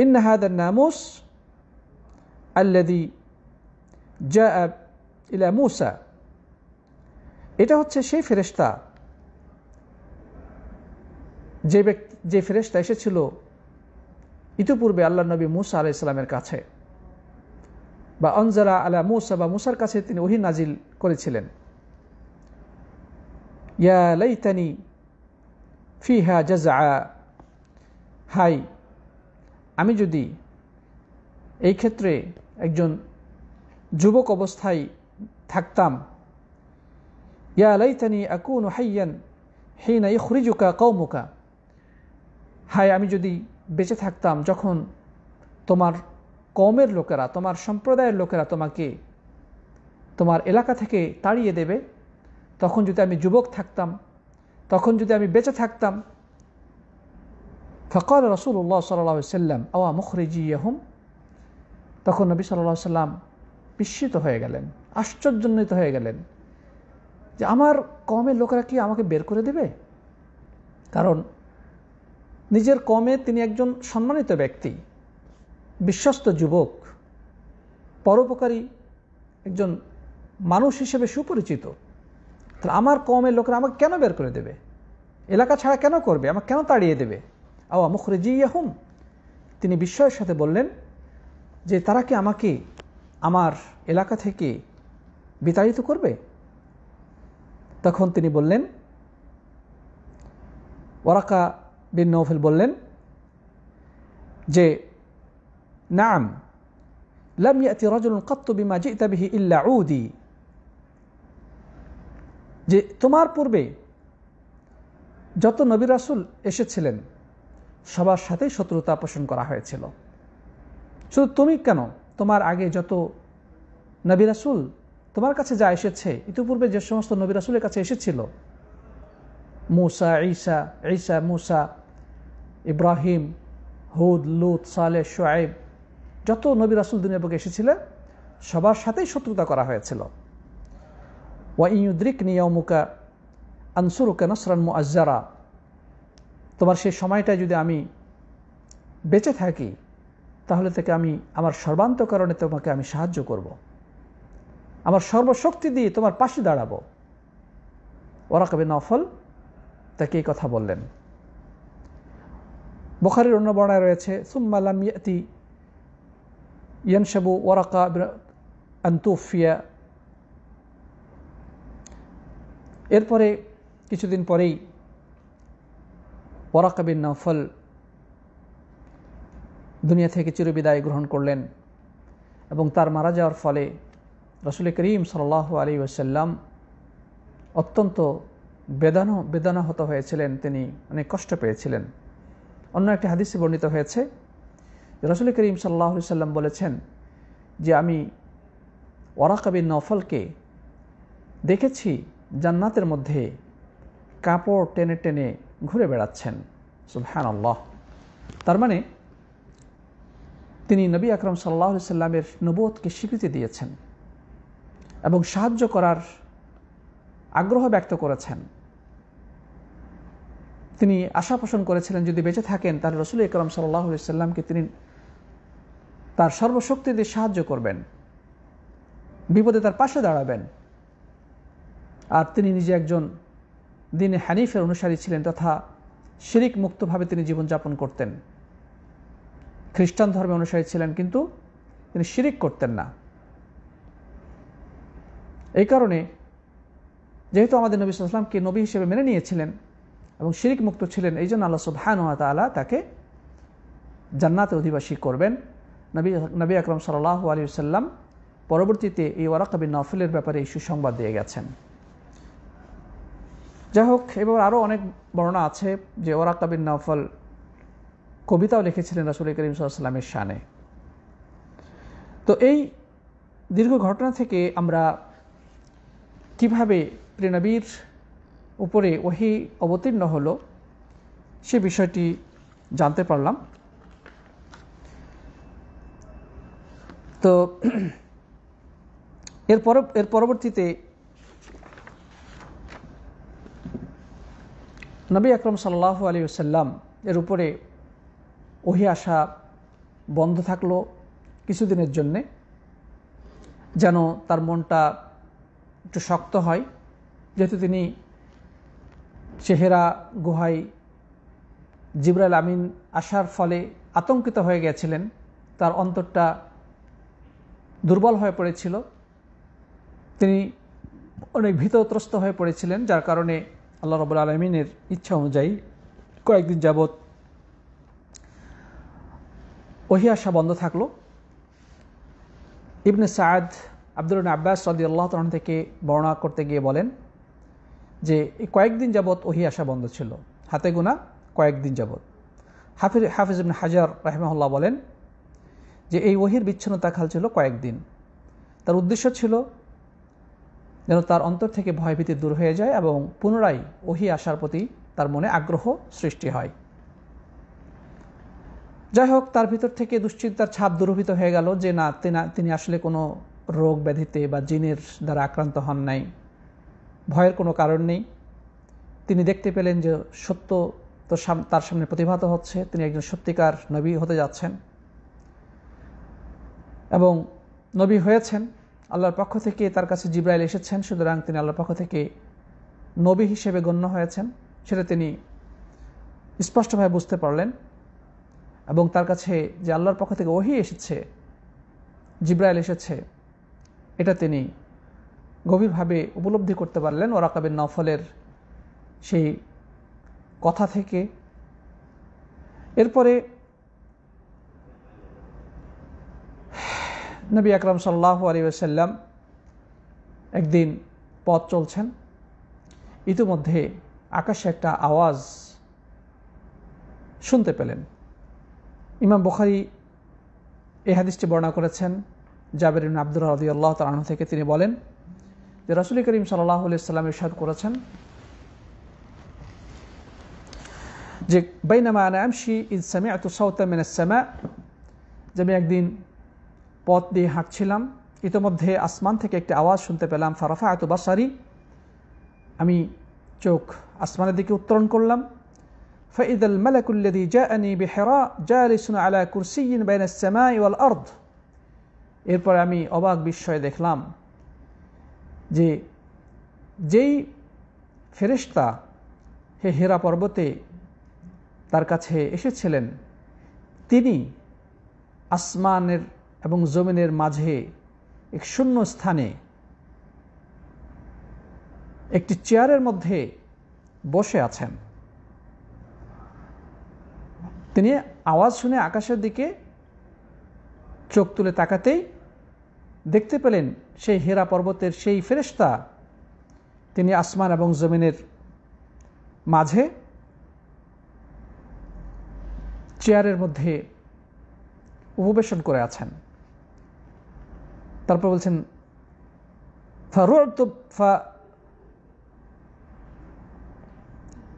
ইন্না হাদা নামুস আল্লাযী জাআ ইলা মূসা। এটা হচ্ছে সেই ফেরেশতা যে ফেরেশতা এসেছিল ইতিপূর্বে আল্লাহর নবী মূসা আলাইহিস সালামের কাছে, বা আনজালা আলা মূসা, বা মূসার কাছে তিনি ওহী নাজিল করেছিলেন। ইয়া লাইতানি ফিহা জাযআ। হাই, আমি যদি এই ক্ষেত্রে একজন যুবক অবস্থায় থাকতাম। ইয়া লাইতানি আকুনু হাইয়ান হিনা ইখরিজুকা কওমুকা। হাই, আমি যদি বেঁচে থাকতাম যখন তোমার কওমের লোকেরা, তোমার সম্প্রদায়ের লোকেরা তোমাকে তোমার এলাকা থেকে তাড়িয়ে দেবে, তখন যদি আমি যুবক থাকতাম, তখন যদি আমি বেঁচে থাকতাম। ফাকাল রাসূলুল্লাহ সাল্লাল্লাহু আলাইহি ওয়াসাল্লাম আওয়া মুখরিজিয়াহুম। তখন নবী সাল্লাল্লাহু আলাইহি ওয়াসাল্লাম বিস্মিত হয়ে গেলেন, আশ্চর্যান্বিত হয়ে গেলেন যে আমার কওমের লোকেরা কি আমাকে বের করে দেবে। কারণ নিজের কওমে তিনি একজন সম্মানিত ব্যক্তি, বিশ্বস্ত যুবক, পরোপকারী একজন মানুষ হিসেবে সুপরিচিত। তাহলে আমার কওমের লোকেরা আমাকে কেন বের করে দেবে, এলাকা ছাড়া কেন করবে, আমাকে কেন তাড়িয়ে দেবে। আওয়া মুখরিজিয়াহুম। তিনি বিস্ময়ের সাথে বললেন যে তারা কি আমাকে আমার এলাকা থেকে বিতাড়িত করবে। তখন তিনি বললেন, ওয়ারাকা বিন নাওফাল বললেন যে নাম লাম ইয়াতি রাজুলুন কাত্তু বিমা জিতা বিহি ইল্লা উদি। যে তোমার পূর্বে যত নবী রাসূল এসেছিলেন সবার সাথেই শত্রুতা পোষণ করা হয়েছিল। শুধু তুমি কেন, তোমার আগে যত নবী রাসূল তোমার কাছে যা এসেছে, ইতিপূর্বে যে সমস্ত নবী রাসূলের কাছে এসেছিল, মূসা, ঈসা, মূসা, ইব্রাহিম, হুদ, লূত, সালেহ, শুআয়ব, যত নবী রাসূল দুনিয়ার বুকে এসেছিলেন সবার সাথেই শত্রুতা করা হয়েছিল। ওয়া ইন ইউদরিকনি ইয়াউমুকা আনসুরুকা নাসরান মুআজ্জারা। তোমার সেই সময়টায় যদি আমি বেঁচে থাকি তাহলে থেকে আমি আমার সর্বান্তকরণে তোমাকে আমি সাহায্য করব, আমার সর্বশক্তি দিয়ে তোমার পাশে দাঁড়াবো। ওয়ারাকা বিন নাওফাল তাকে এই কথা বললেন। বুখারীর অন্য বর্ণনায় রয়েছে সুম্মা লাম ইয়াতি ইয়ানশাবু ওয়ারাকা আন তুফিয়া। এরপরে কিছুদিন পরেই ওয়ারাকা বিন নাওফাল দুনিয়া থেকে চিরবিদায় গ্রহণ করলেন এবং তার মারা যাওয়ার ফলে রাসূল করিম সাল্লাল্লাহু আলাইহি ওয়াসাল্লাম অত্যন্ত বেদনাহত হয়েছিলেন, তিনি অনেক কষ্ট পেয়েছিলেন। অন্য একটি হাদিসে বর্ণিত হয়েছে রাসূল করিম সাল্লাল্লাহু আলাইহি ওয়াসাল্লাম বলেছেন যে আমি ওয়ারাকা বিন নওফলকে দেখেছি জান্নাতের মধ্যে কাপড় টেনে টেনে ঘুরে বেড়াচ্ছেন। সুবহানাল্লাহ। তার মানে তিনি নবী আকরাম সাল্লাল্লাহু আলাইহি সাল্লামের নবুয়তকে স্বীকৃতি দিয়েছেন এবং সাহায্য করার আগ্রহ ব্যক্ত করেছেন। তিনি আশা পোষণ করেছিলেন যদি বেঁচে থাকেন তাহলে রাসূল আকরাম সাল্লাল্লাহু আলাইহি সাল্লামকে তিনি তার সর্বশক্তি দিয়ে সাহায্য করবেন, বিপদে তার পাশে দাঁড়াবেন। আর তিনি নিজে একজন দ্বীনে হানিফের অনুসারী ছিলেন তথা শিরিক মুক্তভাবে তিনি জীবনযাপন করতেন। খ্রিস্টান ধর্মের অনুসারী ছিলেন কিন্তু তিনি শিরিক করতেন না। এই কারণে যেহেতু আমাদের নবী সাল্লাল্লাহু আলাইহি ওয়াসাল্লামকে নবী হিসেবে মেনে নিয়েছিলেন এবং শিরিক মুক্ত ছিলেন, এই জন্য আল্লাহ সুবহানাহু ওয়া তাআলা তাকে জান্নাতে অধিবাসী করবেন। নবী আকরাম সাল্লাল্লাহু আলাইহি ওয়াসাল্লাম পরবর্তীতে এই ওয়ারাকা বিন নওফলের ব্যাপারে এই সুসংবাদ দিয়ে গেছেন। যাই হোক, এবার আরও অনেক বর্ণনা আছে যে ওয়ারাকা বিন নওফল কবিতাও লিখেছিলেন রাসূল করিম সাল্লাল্লাহু আলাইহি ওয়াসাল্লামের শানে। তো এই দীর্ঘ ঘটনা থেকে আমরা কিভাবে প্রিয় নবীর উপরে ওহী অবতীর্ণ হলো সে বিষয়টি জানতে পারলাম। তো এর পরবর্তীতে নবী আকরাম সাল্লাল্লাহু আলাইহি ওয়াসাল্লাম এর উপরে ওহী আসা বন্ধ থাকলো কিছুদিনের জন্যে, যেন তার মনটা একটু শক্ত হয়। যেহেতু তিনি হেরা গুহায় জিবরাইল আমিন আসার ফলে আতঙ্কিত হয়ে গেছিলেন, তার অন্তরটা দুর্বল হয়ে পড়েছিল, তিনি অনেক ভীতত্রস্ত হয়ে পড়েছিলেন, যার কারণে আল্লাহ রাব্বুল আলামিনের ইচ্ছা অনুযায়ী কয়েকদিন যাবৎ ওহী আসা বন্ধ থাকলো। ইবনে সাদ আব্দুল্লাহ ইবনে আব্বাস রাদিয়াল্লাহু তাআলা থেকে বর্ণনা করতে গিয়ে বলেন যে এই কয়েকদিন যাবৎ ওহী আসা বন্ধ ছিল, হাতে গোনা কয়েকদিন যাবৎ। হাফিজ ইবনে হাজার রাহিমাহুল্লাহ বলেন যে এই ওহীর বিচ্ছিন্নতা কাল ছিল কয়েকদিন। তার উদ্দেশ্য ছিল যেন তার অন্তর থেকে ভয়ভীতি দূর হয়ে যায় এবং পুনরায় ওহী আসার প্রতি তার মনে আগ্রহ সৃষ্টি হয়। যাই হোক, তার ভিতর থেকে দুশ্চিন্তার ছাপ দূরীভূত হয়ে গেল যে না, তিনি আসলে কোনো রোগ ব্যাধিতে বা জিনের দ্বারা আক্রান্ত হন নাই, ভয়ের কোনো কারণ নেই। তিনি দেখতে পেলেন যে সত্য তো তার সামনে প্রতিভাত হচ্ছে, তিনি একজন সত্যিকার নবী হতে যাচ্ছেন এবং নবী হয়েছেন। আল্লাহর পক্ষ থেকে তার কাছে জিবরাইল এসেছেন, সুতরাং তিনি আল্লাহর পক্ষ থেকে নবী হিসেবে গণ্য হয়েছেন, সেটা তিনি স্পষ্টভাবে বুঝতে পারলেন। এবং তার কাছে যে আল্লাহর পক্ষ থেকে ওহী এসেছে, জিবরাইল এসেছে, এটা তিনি গভীরভাবে উপলব্ধি করতে পারলেন ওয়ারাকা বিন নওফলের সেই কথা থেকে। এরপরে নবী আকরাম সাল্লাল্লাহু আলাইহি ওয়াসাল্লাম একদিন পথ চলছেন, ইতিমধ্যে আকাশে একটা আওয়াজ শুনতে পেলেন। ইমাম বুখারী এই হাদিসটি বর্ণনা করেছেন জাবের ইবনে আব্দুল্লাহ রাদিয়াল্লাহু তাআলা আনহু থেকে। তিনি বলেন যে রাসূল করিম সাল্লাল্লাহু আলাইহি ওয়াসাল্লাম ইরশাদ করেছেন যে বাইনামা আনা আমশি ইয সামি'তু সাওতান মিনাস সামা, যে আমি একদিন পথ দিয়ে হাঁটছিলাম, ইতিমধ্যে আসমান থেকে একটি আওয়াজ শুনতে পেলাম। ফারাফা'তু বাসারি, আমি চোখ আসমানের দিকে উত্তোলন করলাম। ফাইদাল মালাকুল্লাযী জাআনি বিহিরা জালিসুন আলা কুরসিয়্যিন বাইনাস সামাই ওয়াল আরদ, এরপর আমি অবাক বিস্ময়ে দেখলাম যে যেই ফেরেশতা হেরা পর্বতে তার কাছে এসেছিলেন, তিনি আসমানের এবং জমিনের মাঝে এক শূন্য স্থানে একটি চেয়ারের মধ্যে বসে আছেন। তিনি আওয়াজ শুনে আকাশের দিকে চোখ তুলে তাকাতেই দেখতে পেলেন সেই হেরা পর্বতের সেই ফেরেশতা, তিনি আসমান এবং জমিনের মাঝে চেয়ারের মধ্যে উপবেশন করে আছেন। তারপর বলছেন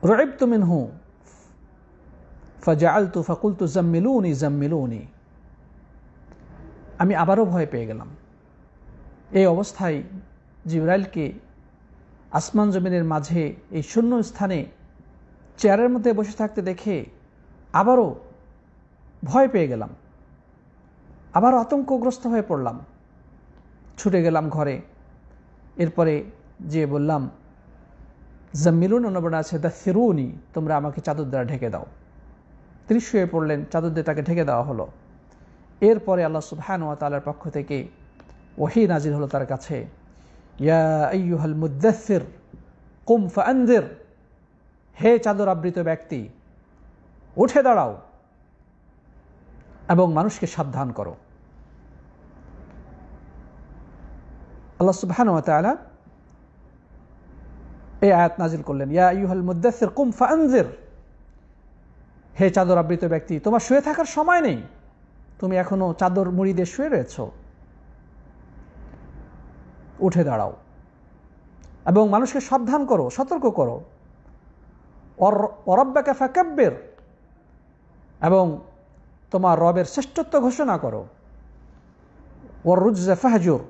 فرعبت منه فجعلت فقلت زملوني زملوني। আমি আবারও ভয় পেয়ে গেলাম। এই অবস্থায় জিবরাইলকে আসমান জমিনের মাঝে এই শূন্য স্থানে চেয়ারের মধ্যে বসে থাকতে দেখে আবারও ভয় পেয়ে গেলাম, আবারও আতঙ্কগ্রস্ত হয়ে পড়লাম। ছুটে গেলাম ঘরে। এরপরে যে বললাম, জাম্মিলুন অনুবাদ আছে দাসিরুনি, তোমরা আমাকে চাদর দ্বারা ঢেকে দাও। তিনি শুয়ে পড়লেন, চাদর দিয়ে তাকে ঢেকে দেওয়া হলো। এরপরে আল্লাহ সুবহানাহু ওয়া তাআলার পক্ষ থেকে ওহী নাজিল হলো তার কাছে, ইয়া আইয়ুহাল মুদ্দাসসির কুম ফাআনযির, হে চাদর আবৃত ব্যক্তি, উঠে দাঁড়াও এবং মানুষকে সাবধান করো। আল্লাহ সুবহানাহু ওয়া তাআলা এই আয়াত নাজিল করলেন, ইয়া আইয়ুহাল মুদ্দাসসির কুম ফাআনযির, হে চাদর আবৃত ব্যক্তি, তোমার শুয়ে থাকার সময় নেই, তুমি এখনো চাদর মুড়ি দিয়ে শুয়ে রয়েছ, উঠে দাঁড়াও এবং মানুষকে সাবধান করো, সতর্ক করো। ওয়ারাব্বাকা ফাকাব্বির, এবং তোমার রবের শ্রেষ্ঠত্ব ঘোষণা করো। ওয়াররুজজা ফাহজুর,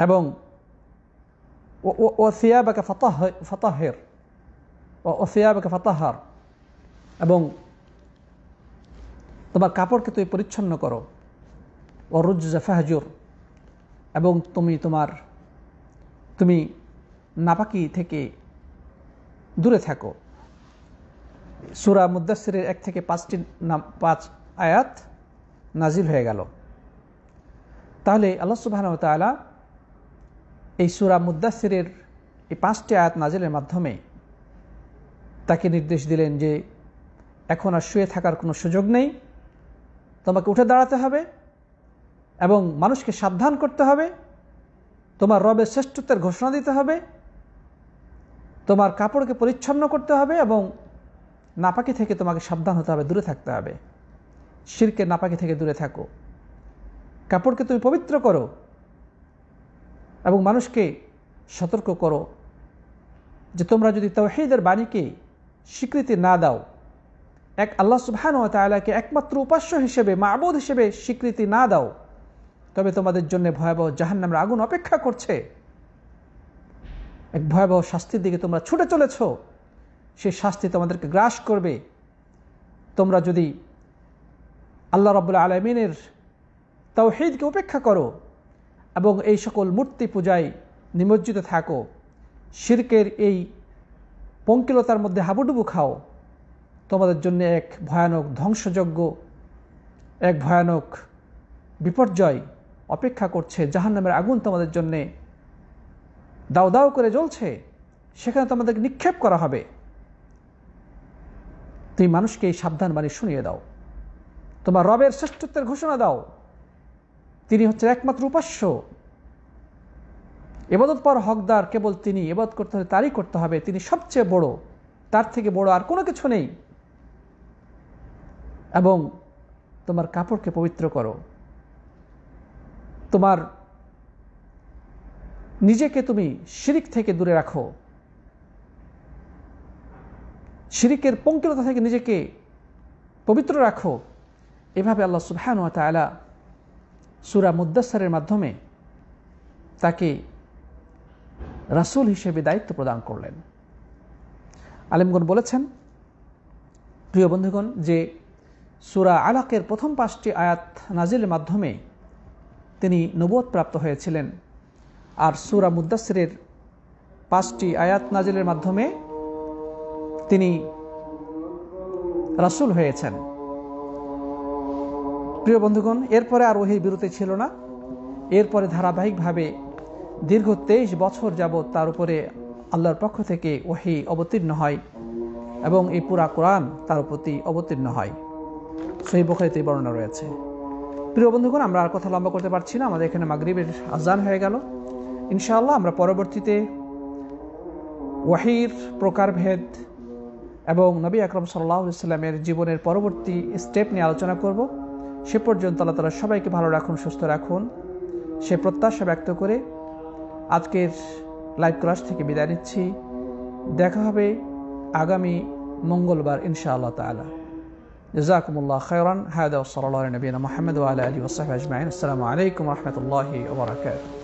এবং ওয়াসিয়াবাকা ফাতাহহির, ওয়াসিয়াবাকা ফাতাহহার, এবং তোমার কাপড়কে তুমি পরিচ্ছন্ন করো। ওয়াররুজজা ফাহজুর, এবং তুমি নাপাকি থেকে দূরে থাকো। সূরা মুদ্দাসসিরের 1 থেকে 5 আয়াত নাজিল হয়ে গেল। তাহলে আল্লাহ সুবহানাহু ওয়া তাআলা এই সূরা মুদ্দাসসিরের এই 5টি আয়াত নাজিলের মাধ্যমে তাকে নির্দেশ দিলেন যে এখন আর শুয়ে থাকার কোনো সুযোগ নেই, তোমাকে উঠে দাঁড়াতে হবে এবং মানুষকে সাবধান করতে হবে, তোমার রবের শ্রেষ্ঠত্বের ঘোষণা দিতে হবে, তোমার কাপড়কে পরিচ্ছন্ন করতে হবে এবং নাপাকি থেকে তোমাকে সাবধান হতে হবে, দূরে থাকতে হবে। শিরকের নাপাকি থেকে দূরে থাকো, কাপড়কে তুমি পবিত্র করো এবং মানুষকে সতর্ক করো যে তোমরা যদি তাওহীদের বাণীকে স্বীকৃতি না দাও, এক আল্লাহ সুবহানাহু ওয়া তাআলাকে একমাত্র উপাস্য হিসেবে, মাবুদ হিসেবে স্বীকৃতি না দাও, তবে তোমাদের জন্য ভয়াবহ জাহান্নামের আগুন অপেক্ষা করছে। এক ভয়াবহ শাস্তির দিকে তোমরা ছুটে চলেছ, সেই শাস্তি তোমাদেরকে গ্রাস করবে তোমরা যদি আল্লাহ রাব্বুল আলামিনের তাওহীদকে উপেক্ষা করো এবং এই সকল মূর্তি পূজায় নিমজ্জিত থাকো, শিরকের এই পঙ্কিলতার মধ্যে হাবুডুবু খাও। তোমাদের জন্য এক ভয়ানক ধ্বংসযজ্ঞ, এক ভয়ানক বিপর্যয় অপেক্ষা করছে। জাহান্নামের আগুন তোমাদের জন্যে দাউ দাউ করে জ্বলছে, সেখানে তোমাদেরকে নিক্ষেপ করা হবে। তুমি মানুষকে এই সাবধান বাণী শুনিয়ে দাও, তোমার রবের শ্রেষ্ঠত্বের ঘোষণা দাও, তিনি হচ্ছেন একমাত্র উপাস্য, ইবাদত পাওয়ার হকদার কেবল তিনি, ইবাদত করতে হলে তারই করতে হবে, তিনি সবচেয়ে বড়, তার থেকে বড় আর কোনো কিছু নেই। এবং তোমার কাপড়কে পবিত্র করো, তোমার নিজেকে তুমি শিরিক থেকে দূরে রাখো, শিরিকের পঙ্কিলতা থেকে নিজেকে পবিত্র রাখো। এভাবে আল্লাহ সুবহানাহু ওয়া তাআলা সূরা মুদ্দাসসিরের মাধ্যমে তাকে রাসূল হিসেবে দায়িত্ব প্রদান করলেন। আলেমগণ বলেছেন, প্রিয় বন্ধুগণ, যে সূরা আলাকের প্রথম 5টি আয়াত নাজিলের মাধ্যমে তিনি নবুয়ত প্রাপ্ত হয়েছিলেন, আর সূরা মুদ্দাসসিরের 5টি আয়াত নাজিলের মাধ্যমে তিনি রাসূল হয়েছেন। প্রিয় বন্ধুগণ, এরপরে আর ওহী বিরতি ছিল না। এরপরে ধারাবাহিকভাবে দীর্ঘ 23 বছর যাবৎ তার উপরে আল্লাহর পক্ষ থেকে ওহী অবতীর্ণ হয় এবং এই পুরা কোরআন তার প্রতি অবতীর্ণ হয়। সহিহ বুখারীতে বর্ণনা রয়েছে। প্রিয় বন্ধুগণ, আমরা আর কথা লম্বা করতে পারছি না, আমাদের এখানে মাগরিবের আজান হয়ে গেল। ইনশাআল্লাহ আমরা পরবর্তীতে ওহীর প্রকারভেদ এবং নবী আকরাম সাল্লাল্লাহু আলাইহি ওয়াসাল্লামের জীবনের পরবর্তী স্টেপ নিয়ে আলোচনা করব। সে পর্যন্ত আল্লাহ তাআলা সবাইকে ভালো রাখুন, সুস্থ রাখুন, সে প্রত্যাশা ব্যক্ত করে আজকের লাইভ ক্লাস থেকে বিদায় নিচ্ছি। দেখা হবে আগামী মঙ্গলবার ইনশাআল্লাহ তাআলা। জাযাকুমুল্লাহ খায়রান। হাদা ওয়া সাল্লাল্লাহু আলা নবিয়িনা মুহাম্মদ ওয়া আলা আলিহি ওয়া সাহবিহি আজমাইন। আসসালামু আলাইকুম ওয়া রাহমাতুল্লাহি ওয়া বারাকাতুহু।